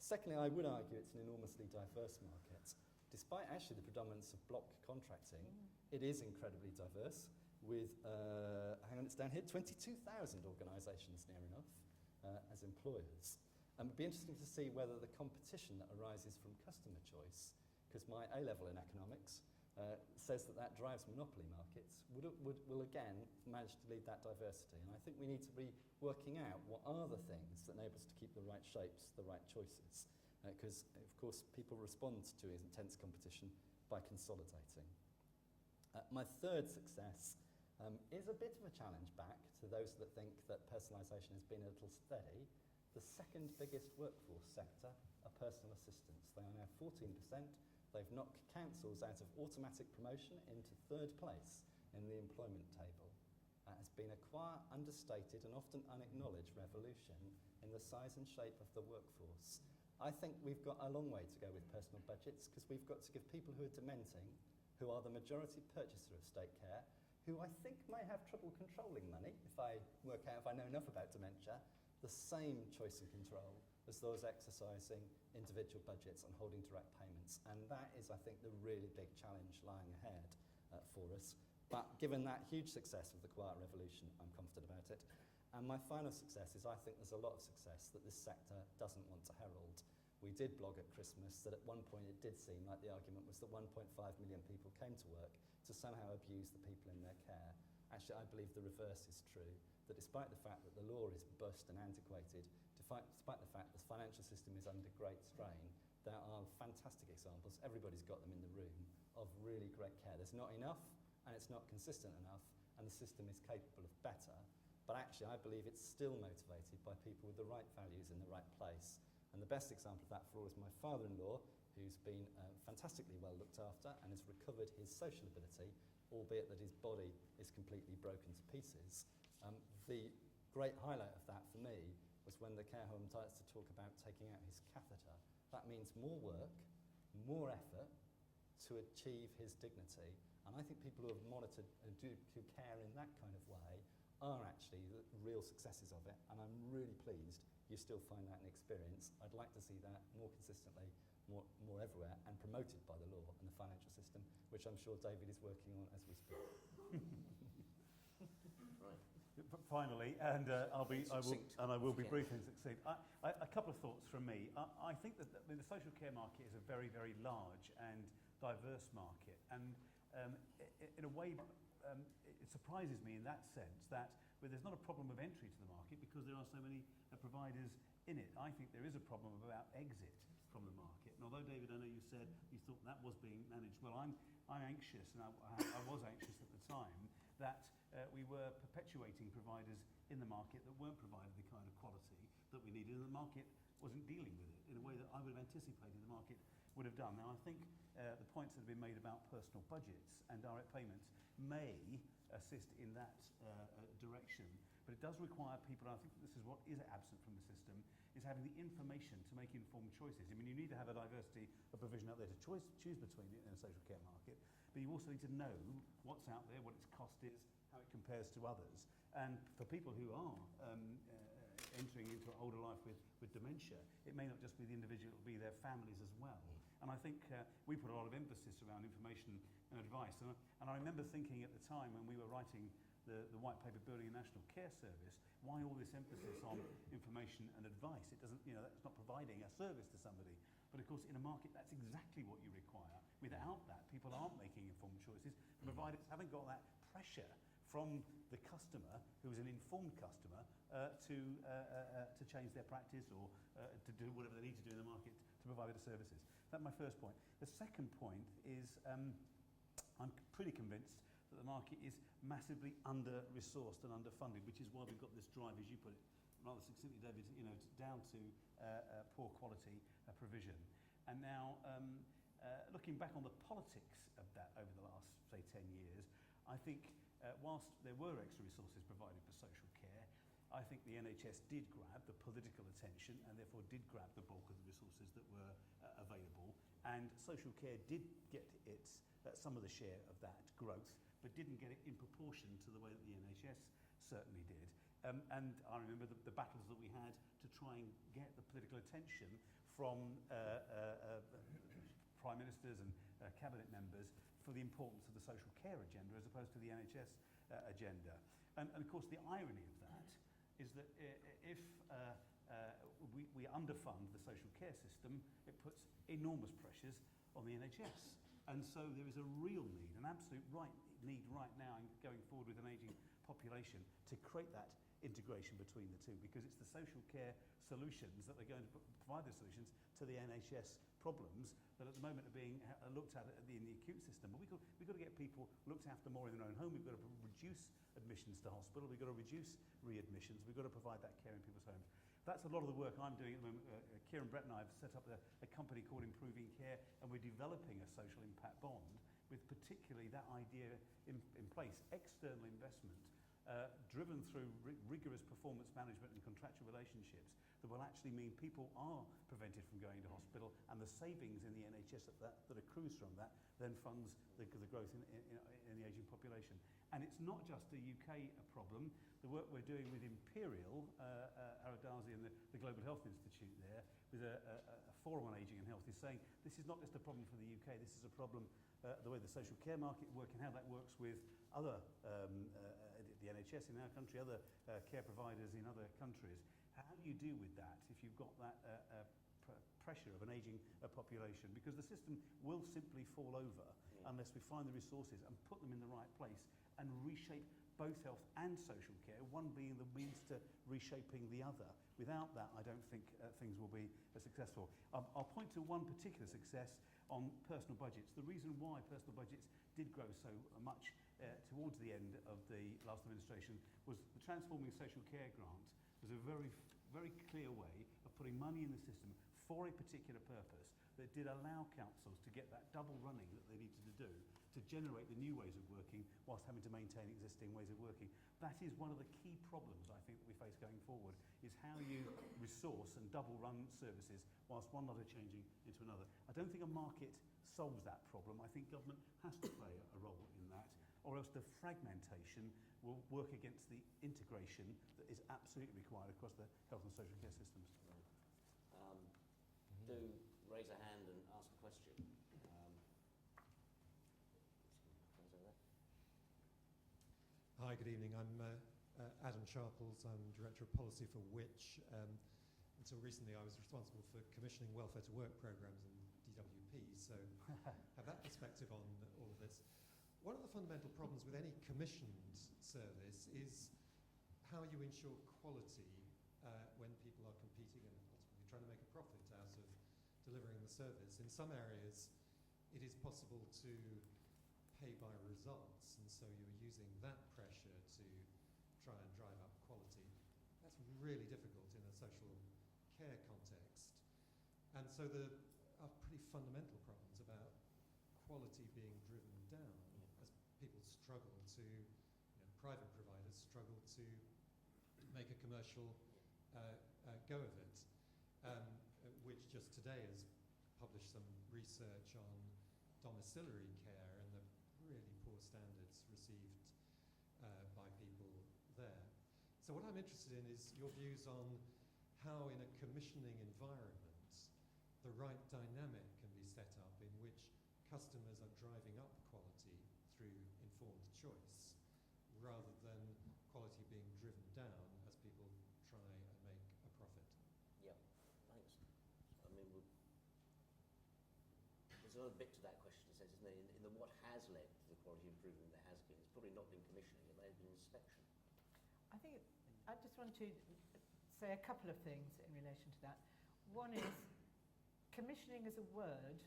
Secondly, I would argue it's an enormously diverse market. Despite actually the predominance of block contracting, it is incredibly diverse with, hang on, it's down here, 22,000 organisations near enough as employers. And it'd be interesting to see whether the competition that arises from customer choice, because my A-level in economics says that drives monopoly markets, will again manage to lead that diversity. And I think we need to be working out what are the things that enable us to keep the right shapes, the right choices. Because, of course, people respond to intense competition by consolidating. My third success is a bit of a challenge back to those that think that personalisation has been a little steady. The second biggest workforce sector are personal assistants. They are now 14%. They've knocked councils out of automatic promotion into 3rd place in the employment table. That has been a quiet, understated and often unacknowledged revolution in the size and shape of the workforce. I think we've got a long way to go with personal budgets, because we've got to give people who are dementing, who are the majority purchaser of state care, who I think may have trouble controlling money, if I know enough about dementia, the same choice and control as those exercising individual budgets and holding direct payments. And that is, I think, the really big challenge lying ahead for us. But given that huge success of the quiet revolution, I'm confident about it. And my final success is I think there's a lot of success that this sector doesn't want to herald. We did blog at Christmas that at one point it did seem like the argument was that 1.5 million people came to work to somehow abuse the people in their care. Actually, I believe the reverse is true, that despite the fact that the law is bust and antiquated, despite the fact the financial system is under great strain, there are fantastic examples, everybody's got them in the room, of really great care. There's not enough, and it's not consistent enough, and the system is capable of better. But actually, I believe it's still motivated by people with the right values in the right place. And the best example of that for all is my father-in-law, who's been fantastically well looked after and has recovered his social ability, albeit that his body is completely broken to pieces. The great highlight of that for me was when the care home starts to talk about taking out his catheter. That means more work, more effort to achieve his dignity. And I think people who have monitored and who care in that kind of way are actually the real successes of it. And I'm really pleased you still find that an experience. I'd like to see that more consistently more everywhere and promoted by the law and the financial system, which I'm sure David is working on as we speak. Right. Finally, and I will be Yeah. brief and succinct. A couple of thoughts from me. I think that the social care market is a very, very large and diverse market, and in a way, it surprises me in that sense that there's not a problem of entry to the market because there are so many providers in it. I think there is a problem about exit from the market. And although, David, I know you said you thought that was being managed well, I'm anxious, and I was anxious at the time, that we were perpetuating providers in the market that weren't providing the kind of quality that we needed, and the market wasn't dealing with it in a way that I would have anticipated the market would have done. Now, I think the points that have been made about personal budgets and direct payments may assist in that direction, but it does require people, and I think this is what is absent from the system, is having the information to make informed choices. I mean, you need to have a diversity of provision out there to choose between it in a social care market, but you also need to know what's out there, what its cost is, how it compares to others. And for people who are entering into an older life with dementia, it may not just be the individual, it will be their families as well. And I think we put a lot of emphasis around information and advice. And I remember thinking at the time when we were writing the white paper Building a National Care Service, why all this emphasis on information and advice? It doesn't, that's not providing a service to somebody. But of course, in a market, that's exactly what you require. Without that, people aren't making informed choices. The providers haven't got that pressure from the customer, who is an informed customer, to change their practice or to do whatever they need to do in the market to provide better services. That's my first point. The second point is I'm pretty convinced that the market is massively under-resourced and underfunded, which is why we've got this drive, as you put it, rather succinctly, David, down to poor quality provision. And now, looking back on the politics of that over the last, say, 10 years, I think whilst there were extra resources provided for social care, I think the NHS did grab the political attention and therefore did grab the bulk of the resources that were available. And social care did get some of the share of that growth, but didn't get it in proportion to the way that the NHS certainly did. And I remember the battles that we had to try and get the political attention from prime ministers and cabinet members for the importance of the social care agenda as opposed to the NHS agenda. And of course, the irony of that is that if we underfund the social care system, it puts enormous pressures on the NHS. And so there is a real need, an absolute need right now in going forward with an ageing population to create that integration between the two, because it's the social care solutions that are going to provide the solutions to the NHS problems that at the moment are being looked at in the acute system. But we've got to get people looked after more in their own home. We've got to reduce admissions to hospital. We've got to reduce readmissions. We've got to provide that care in people's homes. That's a lot of the work I'm doing at the moment. Kieran Brett and I have set up a company called Improving Care, and we're developing a social impact bond with particularly that idea in place, external investment, driven through rigorous performance management and contractual relationships that will actually mean people are prevented from going to hospital, and the savings in the NHS that accrues from that then funds the growth in the ageing population. And it's not just a UK problem. The work we're doing with Imperial, Aradazi and the Global Health Institute there, with a forum on ageing and health, is saying this is not just a problem for the UK, this is a problem, the way the social care market works and how that works with other, the NHS in our country, other care providers in other countries. How do you deal with that if you've got that pressure of an ageing population? Because the system will simply fall over unless we find the resources and put them in the right place and reshape both health and social care, one being the means to reshaping the other. Without that, I don't think things will be successful. I'll point to one particular success on personal budgets. The reason why personal budgets did grow so much towards the end of the last administration was the Transforming Social Care grant was a very, very clear way of putting money in the system for a particular purpose that did allow councils to get that double running that they needed to do to generate the new ways of working whilst having to maintain existing ways of working. That is one of the key problems, I think, that we face going forward, is how you resource and double run services whilst one lot are changing into another. I don't think a market solves that problem. I think government has to play a role in that, or else the fragmentation will work against the integration that is absolutely required across the health and social care systems. Do raise a hand and ask a question. Hi, good evening. I'm Adam Sharples. I'm Director of Policy for Which. Until recently, I was responsible for commissioning welfare to work programs in DWP, so have that perspective on all of this. One of the fundamental problems with any commissioned service is how you ensure quality when people are competing and ultimately trying to make a profit out of delivering the service. In some areas, it is possible to pay by results, and so you're using that pressure to try and drive up quality. That's really difficult in a social care context. And so there are pretty fundamental problems about quality being driven down as people struggle to, private providers struggle to make a commercial go of it, which just today has published some research on domiciliary care and the really poor standards received by people there. So what I'm interested in is your views on how in a commissioning environment the right dynamic can be set up in which customers are driving up quality through informed choice rather than quality being driven down as people try and make a profit. Yeah, thanks. I mean, there's another bit to that question, it says, isn't there? In the what has led to the quality improvement there has been, it's probably not been commissioning, it may have been inspection. I think I just want to say a couple of things in relation to that. One is commissioning as a word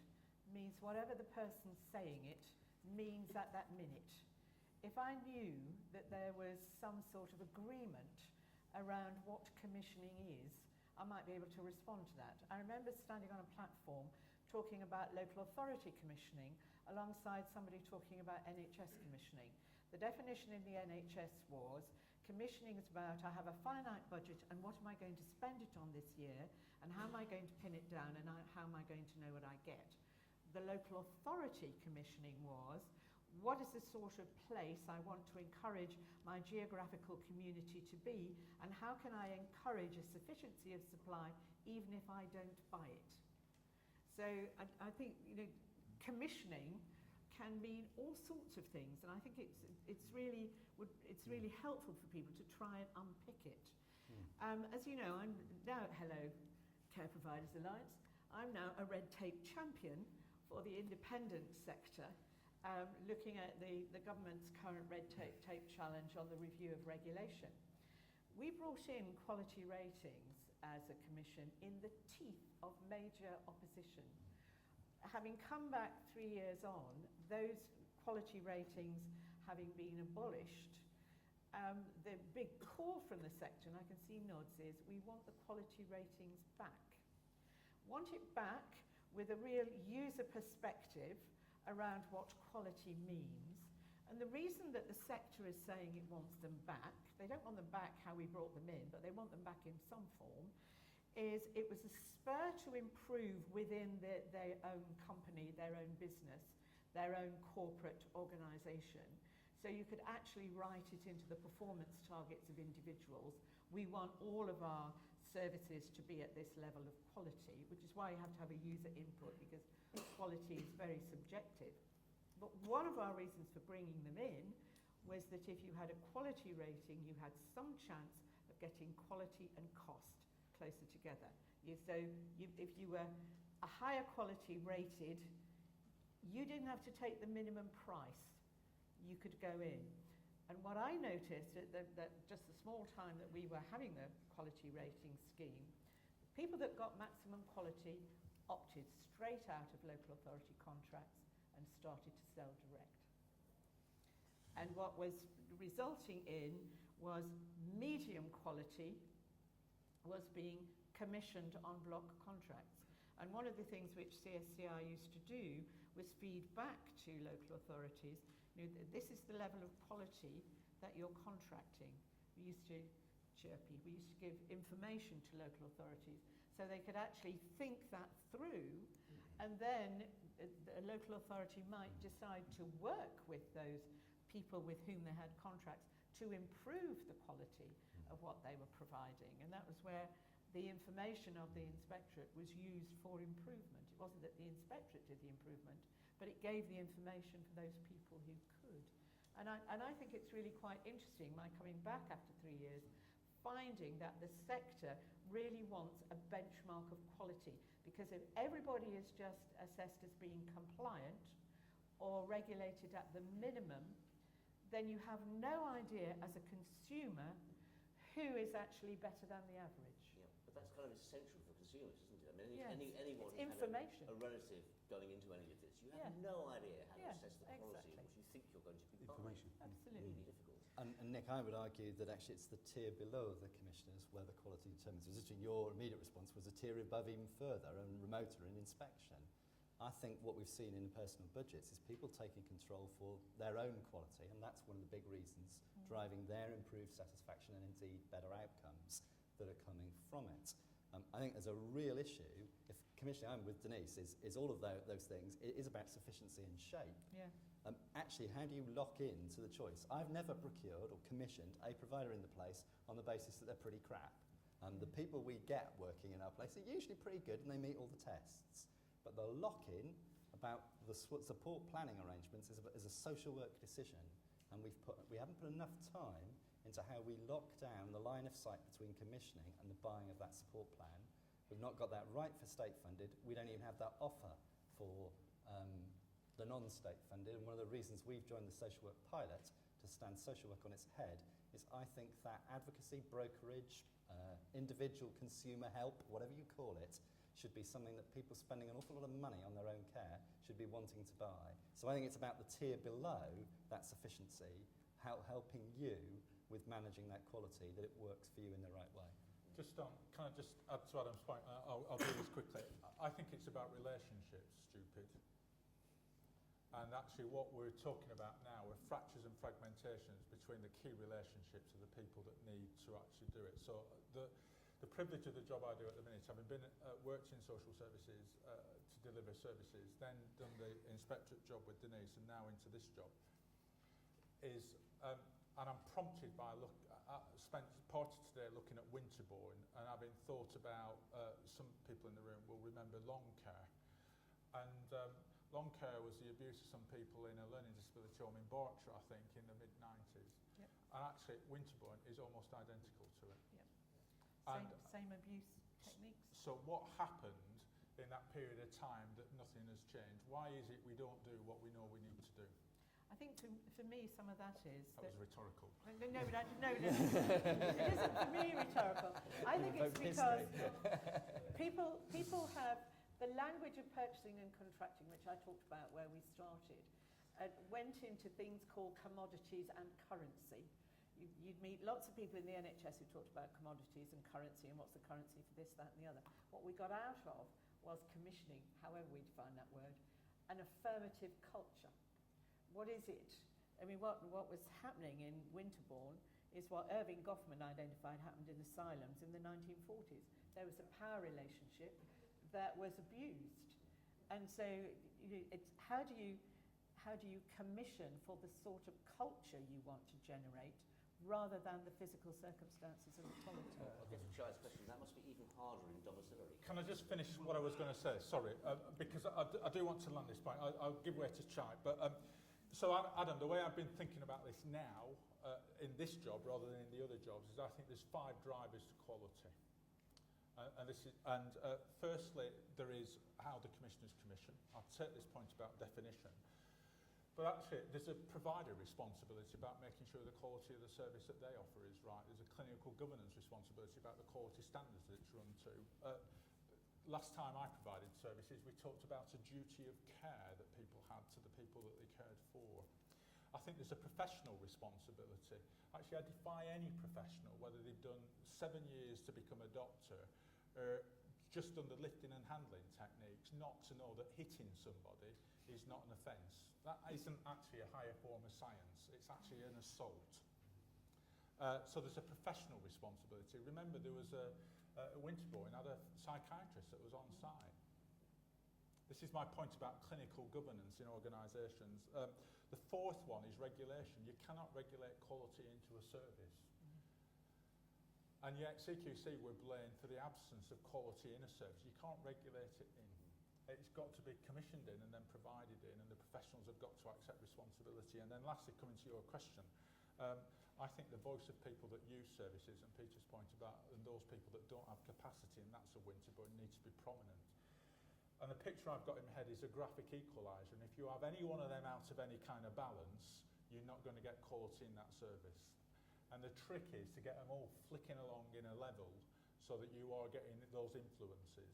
means whatever the person saying it means at that minute. If I knew that there was some sort of agreement around what commissioning is, I might be able to respond to that. I remember standing on a platform talking about local authority commissioning alongside somebody talking about NHS commissioning. The definition in the NHS was commissioning is about, I have a finite budget and what am I going to spend it on this year and how am I going to pin it down and how am I going to know what I get. The local authority commissioning was, what is the sort of place I want to encourage my geographical community to be and how can I encourage a sufficiency of supply even if I don't buy it. So I think commissioning can mean all sorts of things, and I think it's really helpful for people to try and unpick it. As you know, I'm now at Hello Care Providers Alliance. I'm now a red tape champion for the independent sector, looking at the government's current red tape challenge on the review of regulation. We brought in quality ratings as a commission in the teeth of major opposition. Having come back 3 years on, those quality ratings having been abolished, the big call from the sector, and I can see nods, is we want the quality ratings back. Want it back with a real user perspective around what quality means. And the reason that the sector is saying it wants them back, they don't want them back how we brought them in, but they want them back in some form, is it was a spur to improve within their own company, their own business, their own corporate organisation. So you could actually write it into the performance targets of individuals. We want all of our services to be at this level of quality, which is why you have to have a user input because quality is very subjective. But one of our reasons for bringing them in was that if you had a quality rating, you had some chance of getting quality and cost closer together. If you were a higher quality rated, you didn't have to take the minimum price. You could go in. And what I noticed that just the small time that we were having the quality rating scheme, people that got maximum quality opted straight out of local authority contracts and started to sell direct. And what was resulting in was medium quality was being commissioned on block contracts. And one of the things which CSCI used to do was feed back to local authorities, this is the level of quality that you're contracting. We used to give information to local authorities so they could actually think that through, and then a local authority might decide to work with those people with whom they had contracts to improve the quality of what they were providing. And that was where the information of the inspectorate was used for improvement. It wasn't that the inspectorate did the improvement, but it gave the information for those people who could. And I think it's really quite interesting, my coming back after 3 years, finding that the sector really wants a benchmark of quality, because if everybody is just assessed as being compliant or regulated at the minimum, then you have no idea as a consumer who is actually better than the average. Yeah, but that's kind of essential for consumers, isn't it? I mean, Yes. anyone It's who's information. had a relative going into any of this, you have Yeah. no idea how Yeah, to assess the quality exactly. of what you think you're going to be buying. Information. Absolutely. Really difficult. And Nick, I would argue that actually it's the tier below the commissioners where the quality determines. Resisting your immediate response was a tier above even further and remoter in inspection. I think what we've seen in personal budgets is people taking control for their own quality, and that's one of the big reasons driving their improved satisfaction and indeed better outcomes that are coming from it. I think there's a real issue, if commissioning, I'm with Denise, is all of those things. It is about sufficiency and shape. Yeah. Actually, how do you lock in to the choice? I've never procured or commissioned a provider in the place on the basis that they're pretty crap. The people we get working in our place are usually pretty good and they meet all the tests. But the lock-in about the support planning arrangements is a social work decision, and we haven't put enough time into how we lock down the line of sight between commissioning and the buying of that support plan. We've not got that right for state funded. We don't even have that offer for the non-state funded, and one of the reasons we've joined the social work pilot to stand social work on its head is I think that advocacy, brokerage, individual consumer help, whatever you call it, should be something that people spending an awful lot of money on their own care should be wanting to buy. So I think it's about the tier below that sufficiency, helping you with managing that quality, that it works for you in the right way. Just can I just add to Adam's point? I'll do this quickly. I think it's about relationships, stupid. And actually what we're talking about now are fractures and fragmentations between the key relationships of the people that need to actually do it. So the privilege of the job I do at the minute, having been worked in social services to deliver services, then done the inspectorate job with Denise and now into this job, is, and I'm prompted by spent part of today looking at Winterbourne and having thought about, some people in the room will remember long care. And long care was the abuse of some people in a learning disability home in Berkshire, I think, in the mid-90s. Yep. And actually Winterbourne is almost identical to it. Yep. And Same abuse techniques. so what happened in that period of time that nothing has changed? Why is it we don't do what we know we need to do? I think for me some of that is That was rhetorical. No, but no, it isn't for me rhetorical. I think it's because people have the language of purchasing and contracting, which I talked about where we started, went into things called commodities and currency. You'd meet lots of people in the NHS who talked about commodities and currency and what's the currency for this, that and the other. What we got out of was commissioning, however we define that word, an affirmative culture. What is it? I mean, what was happening in Winterbourne is what Irving Goffman identified happened in asylums in the 1940s. There was a power relationship that was abused. And so it's how do you commission for the sort of culture you want to generate rather than the physical circumstances of the politics? I guess for Shai's question, that must be even harder in domiciliary. Can I just finish what I was going to say? Sorry, because I do want to land this point. I'll give way to Shai. But so Adam, the way I've been thinking about this now in this job rather than in the other jobs is I think there's 5 drivers to quality. Firstly, there is how the commissioners commission. I'll take this point about definition. But actually, there's a provider responsibility about making sure the quality of the service that they offer is right. There's a clinical governance responsibility about the quality standards that it's run to. Last time I provided services, we talked about a duty of care that people had to the people that they cared for. I think there's a professional responsibility. Actually, I defy any professional, whether they've done 7 years to become a doctor or just done the lifting and handling techniques, not to know that hitting somebody is not an offence. That isn't actually a higher form of science. It's actually an assault. So there's a professional responsibility. Remember, there was a Winterbourne had a psychiatrist that was on site. This is my point about clinical governance in organisations. The 4th one is regulation. You cannot regulate quality into a service. And yet CQC were blamed for the absence of quality in a service. You can't regulate it in. It's got to be commissioned in and then provided in, and the professionals have got to accept responsibility. And then lastly, coming to your question, I think the voice of people that use services, and Peter's point about, and those people that don't have capacity, and that's a winter, but it needs to be prominent. And the picture I've got in my head is a graphic equaliser, and if you have any one of them out of any kind of balance, you're not going to get quality in that service. And the trick is to get them all flicking along in a level so that you are getting those influences.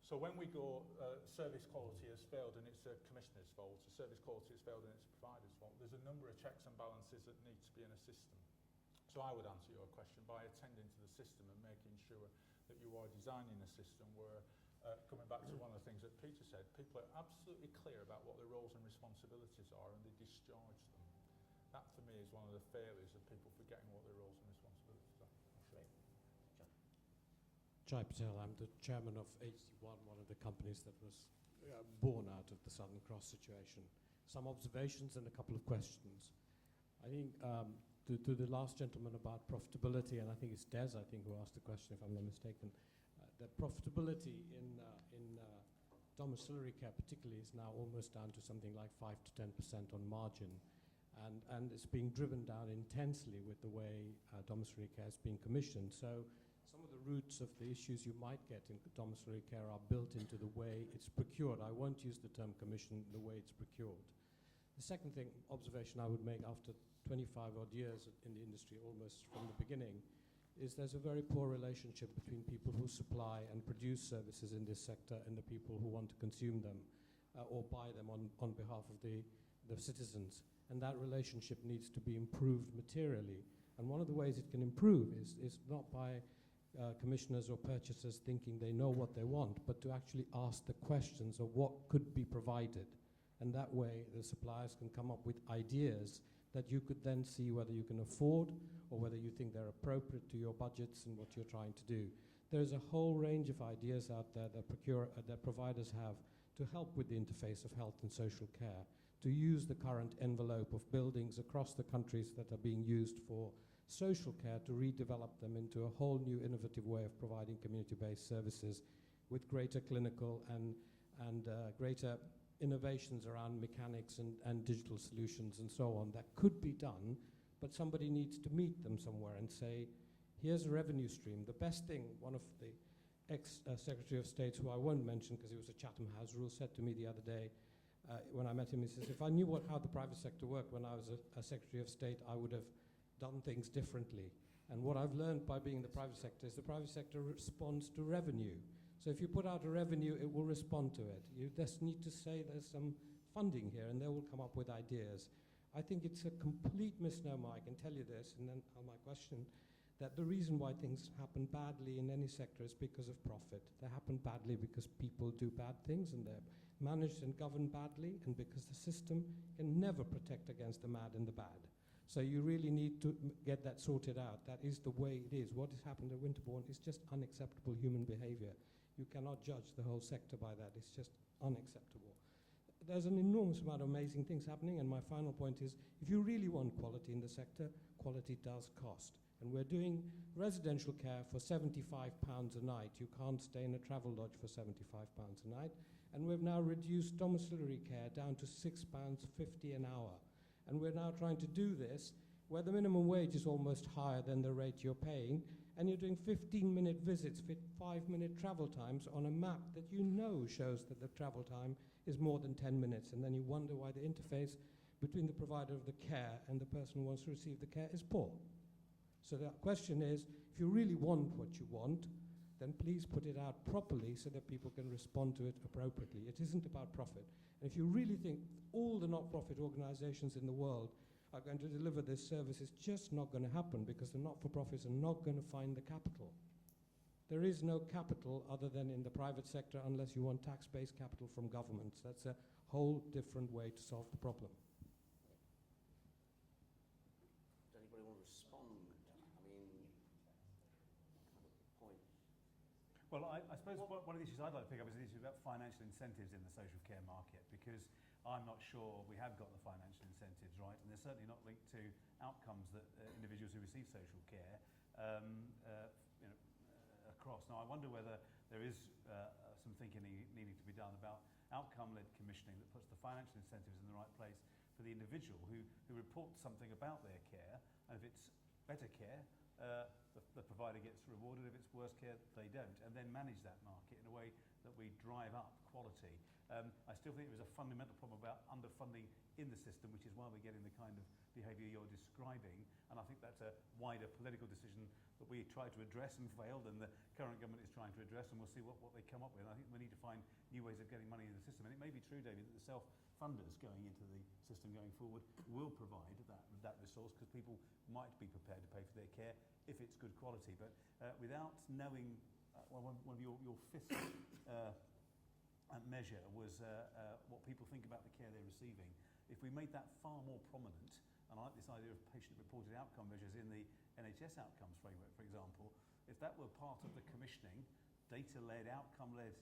So when we go, service quality has failed and it's a commissioner's fault, service quality has failed and it's a provider's fault, there's a number of checks and balances that need to be in a system. So I would answer your question by attending to the system and making sure that you are designing a system where, coming back to one of the things that Peter said, people are absolutely clear about what their roles and responsibilities are and they discharge them. That for me is one of the failures of people forgetting what their roles and responsibilities are. Jai Patel, I'm the chairman of HC1, one of the companies that was born out of the Southern Cross situation. Some observations and a couple of questions. I think to the last gentleman about profitability, and I think it's Des, I think, who asked the question, if I'm not mistaken, that profitability in domiciliary care particularly is now almost down to something like 5 to 10% on margin. And it's being driven down intensely with the way domiciliary care is being commissioned. So some of the roots of the issues you might get in domiciliary care are built into the way it's procured. I won't use the term commission, the way it's procured. The second observation I would make after 25 odd years in the industry, almost from the beginning, is there's a very poor relationship between people who supply and produce services in this sector and the people who want to consume them or buy them on behalf of the citizens. And that relationship needs to be improved materially. And one of the ways it can improve is not by commissioners or purchasers thinking they know what they want, but to actually ask the questions of what could be provided. And that way the suppliers can come up with ideas that you could then see whether you can afford or whether you think they're appropriate to your budgets and what you're trying to do. There's a whole range of ideas out there that providers have to help with the interface of health and social care, to use the current envelope of buildings across the countries that are being used for social care to redevelop them into a whole new innovative way of providing community-based services with greater clinical and greater innovations around mechanics and digital solutions and so on that could be done, but somebody needs to meet them somewhere and say, here's a revenue stream. The best thing, one of the ex-Secretary of State, who I won't mention because he was a Chatham House rule, said to me the other day, when I met him, he says, if I knew how the private sector worked when I was a Secretary of State, I would have done things differently. And what I've learned by being in the private sector is the private sector responds to revenue. So if you put out a revenue, it will respond to it. You just need to say there's some funding here, and they will come up with ideas. I think it's a complete misnomer, I can tell you this, and then on my question, that the reason why things happen badly in any sector is because of profit. They happen badly because people do bad things, and they're managed and governed badly, and because the system can never protect against the mad and the bad. So you really need to get that sorted out. That is the way it is. What has happened at Winterbourne is just unacceptable human behavior. You cannot judge the whole sector by that. It's just unacceptable. There's an enormous amount of amazing things happening, and my final point is, if you really want quality in the sector, quality does cost. And we're doing residential care for £75 a night. You can't stay in a travel lodge for £75 a night. And we've now reduced domiciliary care down to £6.50 an hour. And we're now trying to do this where the minimum wage is almost higher than the rate you're paying, and you're doing 15-minute visits, 5-minute travel times on a map that you know shows that the travel time is more than 10 minutes. And then you wonder why the interface between the provider of the care and the person who wants to receive the care is poor. So the question is, if you really want what you want, then please put it out properly so that people can respond to it appropriately. It isn't about profit. And if you really think all the not-profit organizations in the world are going to deliver this service, it's just not going to happen because the not-for-profits are not going to find the capital. There is no capital other than in the private sector unless you want tax-based capital from governments. That's a whole different way to solve the problem. Does anybody want to respond? I mean, point. Well, I suppose one of the issues I'd like to pick up is the issue about financial incentives in the social care market, because I'm not sure we have got the financial incentives right, and they're certainly not linked to outcomes that individuals who receive social care across. Now, I wonder whether there is some thinking needing to be done about outcome-led commissioning that puts the financial incentives in the right place for the individual who reports something about their care, and if it's better care, the provider gets rewarded. If it's worse care, they don't, and then manage that market in a way that we drive up quality. I still think there is a fundamental problem about underfunding in the system, which is why we're getting the kind of behaviour you're describing, and I think that's a wider political decision that we tried to address and failed, and the current government is trying to address, and we'll see what they come up with. I think we need to find new ways of getting money in the system, and it may be true, David, that the self-funders going into the system going forward will provide that resource, because people might be prepared to pay for their care if it's good quality. But without knowing, one of your fifth measure was what people think about the care they're receiving. If we made that far more prominent, and I like this idea of patient-reported outcome measures in the NHS outcomes framework, for example, if that were part of the commissioning, data-led, outcome-led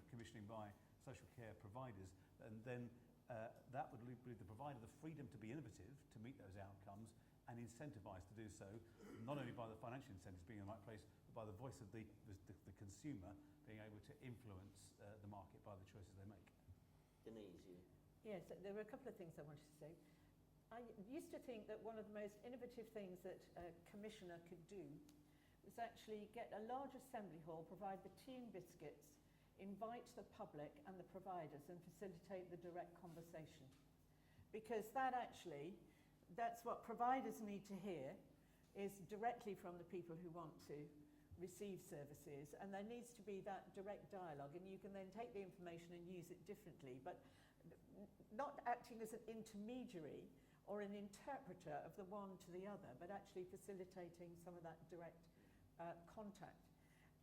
commissioning by social care providers, and then that would give the provider the freedom to be innovative, to meet those outcomes, and incentivised to do so, not only by the financial incentives being in the right place, but by the voice of the consumer being able to influence the market by the choices they make. Denise, you. Yes, there were a couple of things I wanted to say. I used to think that one of the most innovative things that a commissioner could do was actually get a large assembly hall, provide the tea and biscuits, invite the public and the providers, and facilitate the direct conversation. Because that's what providers need to hear, is directly from the people who want to receive services, and there needs to be that direct dialogue, and you can then take the information and use it differently, but not acting as an intermediary or an interpreter of the one to the other, but actually facilitating some of that direct contact.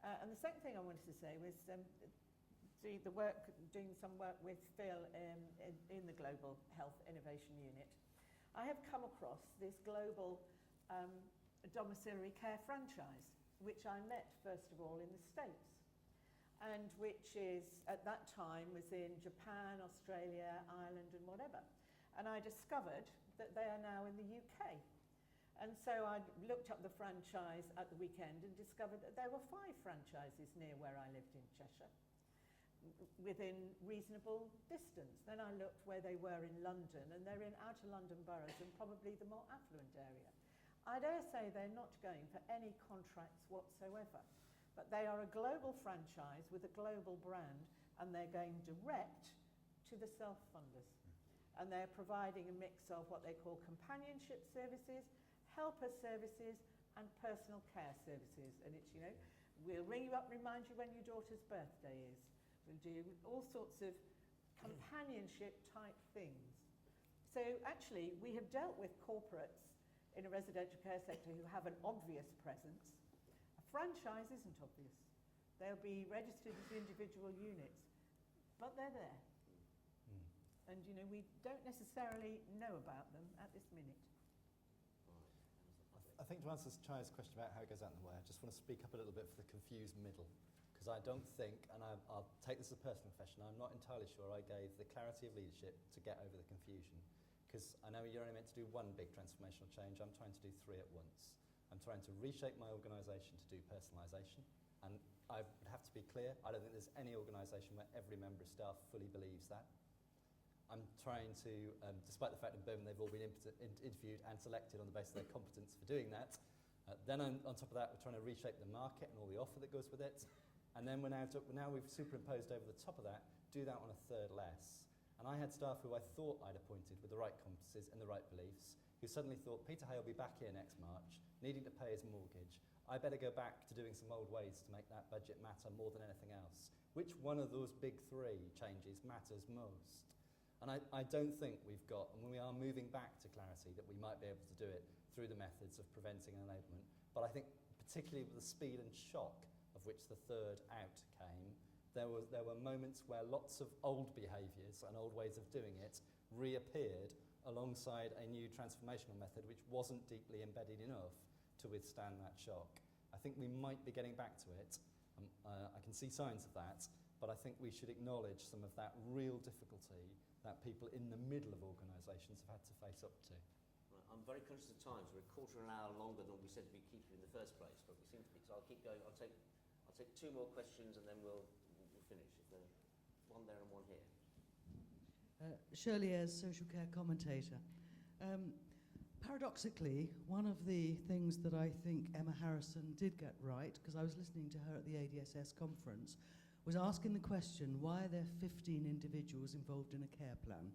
And the second thing I wanted to say was doing some work with Phil in the Global Health Innovation Unit. I have come across this global domiciliary care franchise, which I met first of all in the States, and which is at that time was in Japan, Australia, Ireland and whatever. And I discovered that they are now in the UK. And so I looked up the franchise at the weekend and discovered that there were 5 franchises near where I lived in Cheshire, within reasonable distance. Then I looked where they were in London, and they're in outer London boroughs and probably the more affluent area. I dare say they're not going for any contracts whatsoever, but they are a global franchise with a global brand, and they're going direct to the self-funders. And they're providing a mix of what they call companionship services, helper services, and personal care services. And it's, we'll ring you up, remind you when your daughter's birthday is. We'll do all sorts of companionship type things. So actually, we have dealt with corporates in a residential care sector who have an obvious presence. A franchise isn't obvious. They'll be registered as individual units, but they're there. And we don't necessarily know about them at this minute. I think to answer Chaya's question about how it goes out in the way, I just want to speak up a little bit for the confused middle. Because I don't think, and I'll take this as a personal confession, I'm not entirely sure I gave the clarity of leadership to get over the confusion. Because I know you're only meant to do one big transformational change, I'm trying to do 3 at once. I'm trying to reshape my organisation to do personalisation. And I would have to be clear, I don't think there's any organisation where every member of staff fully believes that. I'm trying to, despite the fact in Birmingham they've all been interviewed and selected on the basis of their competence for doing that. Then on top of that, we're trying to reshape the market and all the offer that goes with it. And then now we've superimposed over the top of that, do that on a third less. And I had staff who I thought I'd appointed with the right competencies and the right beliefs, who suddenly thought, Peter Hay will be back here next March, needing to pay his mortgage. I better go back to doing some old ways to make that budget matter more than anything else. Which one of those big 3 changes matters most? And I don't think we've got, and we are moving back to clarity, that we might be able to do it through the methods of preventing and enablement. But I think particularly with the speed and shock of which the third out came, there were moments where lots of old behaviours and old ways of doing it reappeared alongside a new transformational method which wasn't deeply embedded enough to withstand that shock. I think we might be getting back to it. I can see signs of that, but I think we should acknowledge some of that real difficulty that people in the middle of organisations have had to face up to. Right, I'm very conscious of time, so we're a quarter of an hour longer than we said we'd keep you in the first place, but we seem to be, so I'll keep going. I'll take 2 more questions and then we'll finish. If there's one there and one here. Shirley Ayres, social care commentator. Paradoxically, one of the things that I think Emma Harrison did get right, because I was listening to her at the ADSS conference, was asking the question, why are there 15 individuals involved in a care plan?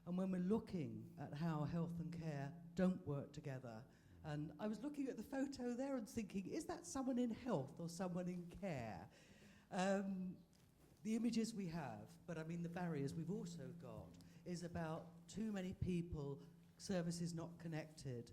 And when we're looking at how health and care don't work together, and I was looking at the photo there and thinking, is that someone in health or someone in care? The images we have, but I mean the barriers we've also got, is about too many people, services not connected.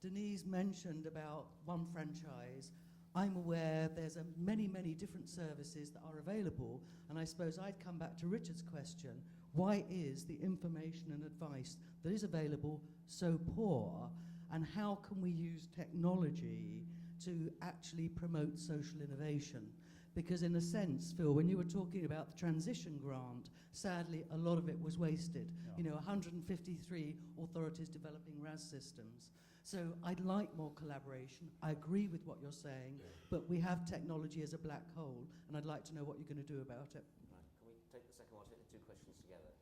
Denise mentioned about one franchise. I'm aware there's many, many different services that are available, and I suppose I'd come back to Richard's question, why is the information and advice that is available so poor, and how can we use technology to actually promote social innovation? Because in a sense, Phil, when you were talking about the transition grant, sadly, a lot of it was wasted. Yeah. You know, 153 authorities developing RAS systems. So I'd like more collaboration. I agree with what you're saying, but we have technology as a black hole, and I'd like to know what you're going to do about it. Right, can we take the second one? Take the 2 questions together.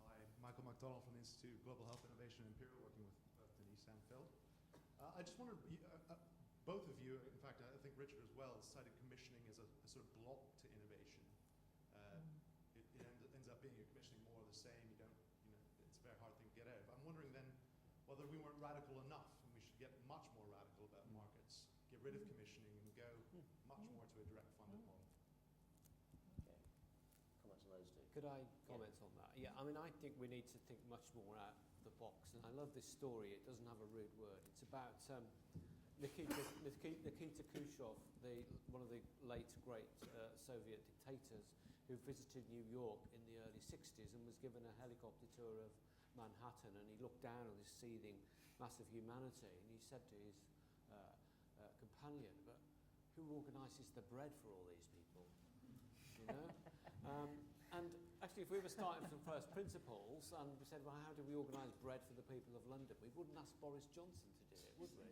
Hi, Michael MacDonald from the Institute of Global Health Innovation and Imperial, working with both Denise and Phil. I just wondered, both of you, in fact, I think Richard as well, cited commissioning as a sort of block to innovation. It ends up being you're commissioning more of the same. You don't, it's a very hard thing to get out of. I'm wondering then whether we weren't radical enough, and we should get much more radical about markets, get rid of commissioning, and go much more to a direct funded model. Okay. Comments on those 2. Could I comment on that? Yeah, I mean, I think we need to think much more out of the box. And I love this story. It doesn't have a rude word. It's about Nikita Khrushchev, one of the late great Soviet dictators, who visited New York in the early 60s and was given a helicopter tour of Manhattan, and he looked down on this seething mass of humanity, and he said to his companion, but who organises the bread for all these people? You know? And actually, if we were starting from first principles and we said, well, how do we organise bread for the people of London? We wouldn't ask Boris Johnson to do it, would we?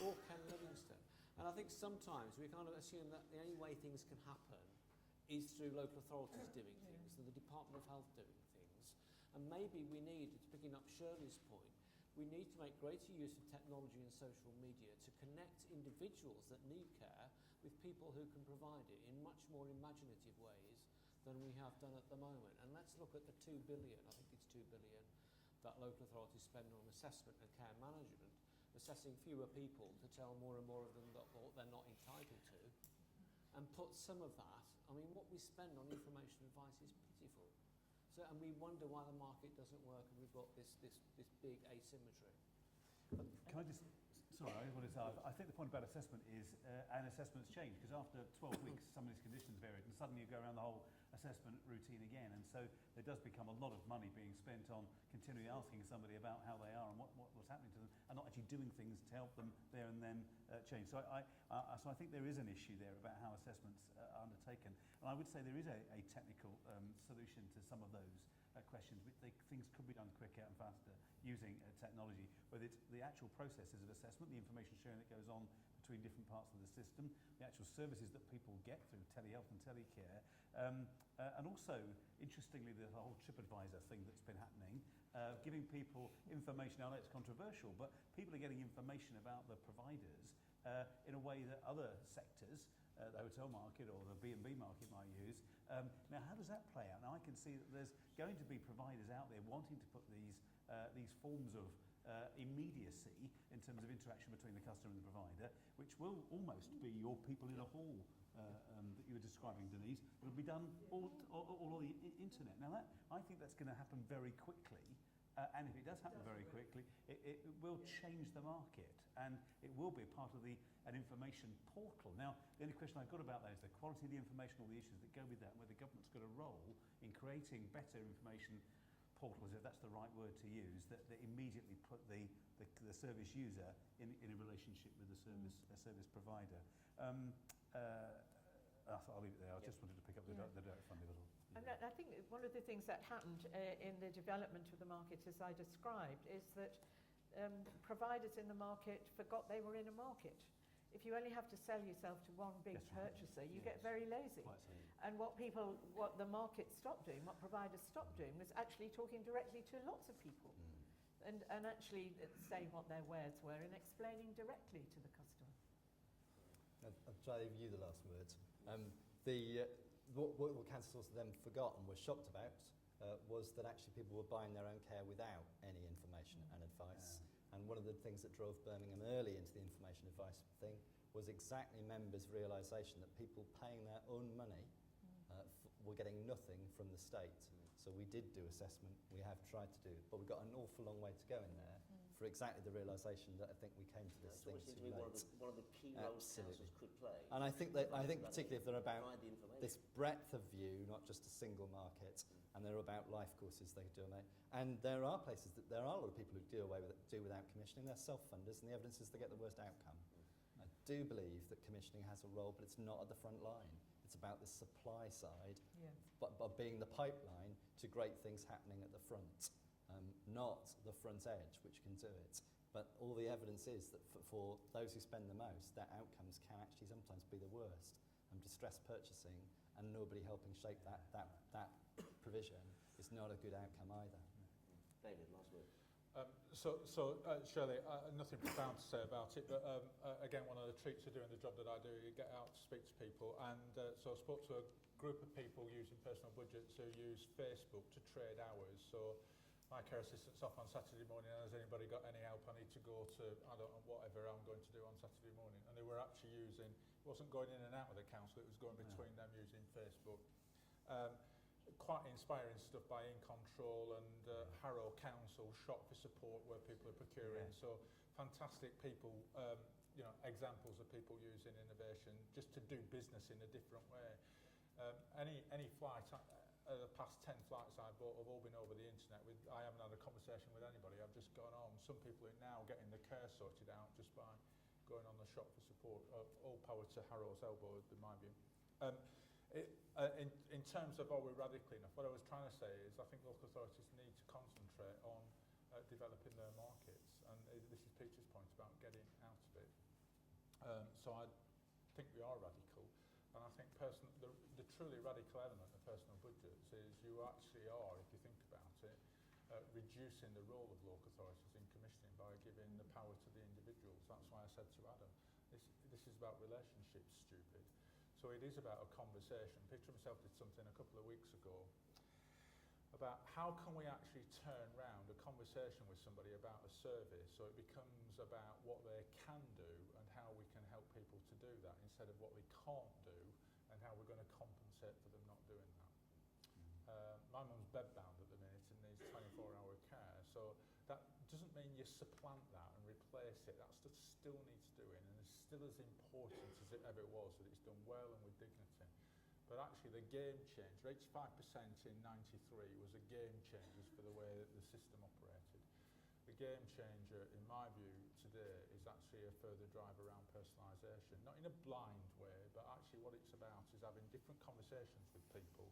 Or Ken Livingstone. And I think sometimes we kind of assume that the only way things can happen is through local authorities doing things, and the Department of Health doing things. And maybe we need, picking up Shirley's point, we need to make greater use of technology and social media to connect individuals that need care with people who can provide it in much more imaginative ways than we have done at the moment. And let's look at the 2 billion, I think it's 2 billion, that local authorities spend on assessment and care management, assessing fewer people to tell more and more of them that what they're not entitled to, and put some of that, I mean, what we spend on information advice is pitiful. So, and we wonder why the market doesn't work, and we've got this big asymmetry. Can I just, sorry, I think the point about assessment is an assessment's changed, because after 12 weeks some of these conditions varied, and suddenly you go around the whole assessment routine again, and so there does become a lot of money being spent on continually asking somebody about how they are and what's happening to them, and not actually doing things to help them there and then change. So I think there is an issue there about how assessments are undertaken, and I would say there is a technical solution to some of those questions. Things could be done quicker and faster using technology, whether it's the actual processes of assessment, the information sharing that goes on between different parts of the system, the actual services that people get through telehealth and telecare, and also, interestingly, the whole TripAdvisor thing that's been happening, giving people information. I know it's controversial, but people are getting information about the providers in a way that other sectors, the hotel market or the B&B market, might use. Now, how does that play out? Now, I can see that there's going to be providers out there wanting to put these forms of immediacy in terms of interaction between the customer and the provider, which will almost be your people in a hall that you were describing, Denise. It'll be done all on the internet. Now, I think that's going to happen very quickly, and if it does happen very quickly, it will change the market, and it will be a part of an information portal. Now, the only question I've got about that is the quality of the information, all the issues that go with that, and whether the government's got a role in creating better information portals, if that's the right word to use, that immediately put the service user in a relationship with the service provider. I'll leave it there. I just wanted to pick up the direct funding as well. I think one of the things that happened in the development of the market, as I described, is that providers in the market forgot they were in a market. If you only have to sell yourself to one big purchaser, you get very lazy. And what the market stopped doing, what providers stopped doing, was actually talking directly to lots of people and actually saying what their wares were and explaining directly to the customer. I'll try to give you the last words. What Cancer Source then forgot and was shocked about was that actually people were buying their own care without any information and advice. And one of the things that drove Birmingham early into the information advice thing was exactly members' realisation that people paying their own money were getting nothing from the state. So we did do assessment, we have tried to do it, but we've got an awful long way to go in there for exactly the realisation that I think we came to this thing too late. One of the key roles councils could play. And I think particularly if they're about this breadth of view, not just a single market, and they're about life courses they do. And there are places that there are a lot of people who do without commissioning. They're self-funders, and the evidence is they get the worst outcome. I do believe that commissioning has a role, but it's not at the front line. It's about the supply side, but being the pipeline to great things happening at the front, not the front edge, which can do it. But all the evidence is that for those who spend the most, their outcomes can actually sometimes be the worst. Distressed purchasing and nobody helping shape that provision is not a good outcome either. David, last word. Shirley, nothing profound to say about it, but again, one of the treats of doing the job that I do, you get out to speak to people, and so I spoke to a group of people using personal budgets who use Facebook to trade hours. So my care assistant's off on Saturday morning, and has anybody got any help? I need to go to, I don't know, whatever I'm going to do on Saturday morning. And they were actually using, it wasn't going in and out of the council, it was going between them using Facebook. Quite inspiring stuff by In Control and Harrow Council, Shop for Support, where people are procuring. So fantastic people, examples of people using innovation just to do business in a different way. Any flight, the past 10 flights I've bought have all been over the internet. I haven't had a conversation with anybody. I've just gone on. Some people are now getting the care sorted out just by going on the Shop for Support. All power to Harrow's elbow, in my view. In terms of are we radical enough, what I was trying to say is I think local authorities need to concentrate on developing their markets, and this is Peter's point about getting out of it. So I think we are radical, and I think the truly radical element of personal budgets is you actually are, if you think about it, reducing the role of local authorities in commissioning by giving the power to the individuals. That's why I said to Adam, this is about relationships, stupid. So it is about a conversation. Peter himself did something a couple of weeks ago about how can we actually turn round a conversation with somebody about a service so it becomes about what they can do and how we can help people to do that instead of what they can't do and how we're going to compensate for them not doing that. My mum's bedbound at the minute and needs 24-hour care, so that doesn't mean you supplant that and replace it. That stuff still needs doing and is still as important as it ever was, that it's done well and with dignity. But actually the game changer, 85% in 93 was a game changer for the way that the system operated. The game changer, in my view, today is actually a further drive around personalisation. Not in a blind way, but actually what it's about is having different conversations with people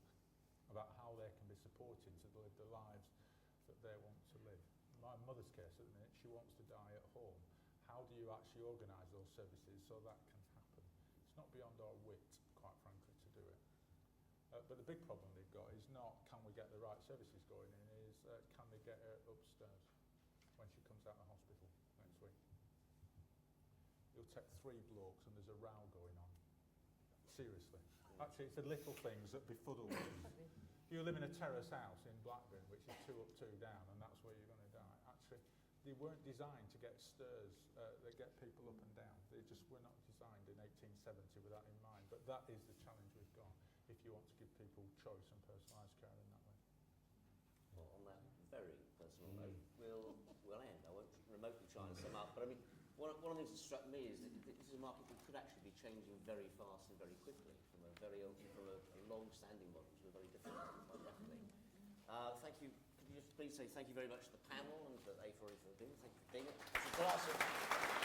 about how they can be supported to live the lives that they want to live. In my mother's case at the minute, she wants to die at home. How do you actually organise those services so that can happen? It's not beyond our wit, quite frankly, to do it. But the big problem they've got is not can we get the right services going in, is can they get her upstairs when she comes out of hospital next week. You'll take 3 blokes and there's a row going on. Seriously. Actually, it's the little things that befuddle you. If you live in a terrace house in Blackburn, which is 2 up, 2 down, and that's where you're going to die, actually, they weren't designed to get stairs that get people up and down. They just were not designed in 1870 with that in mind. But that is the challenge we've got if you want to give people choice and personalised care in that way. Well, on that very personal note, we'll end. I won't remotely try and sum up, but I mean, one of the things that struck me is that this is a market that could actually be changing very fast and very quickly from a long-standing model to a very different one, quite rapidly. Thank you. Could you just please say thank you very much to the panel and to A4A for being. Thank you for being it.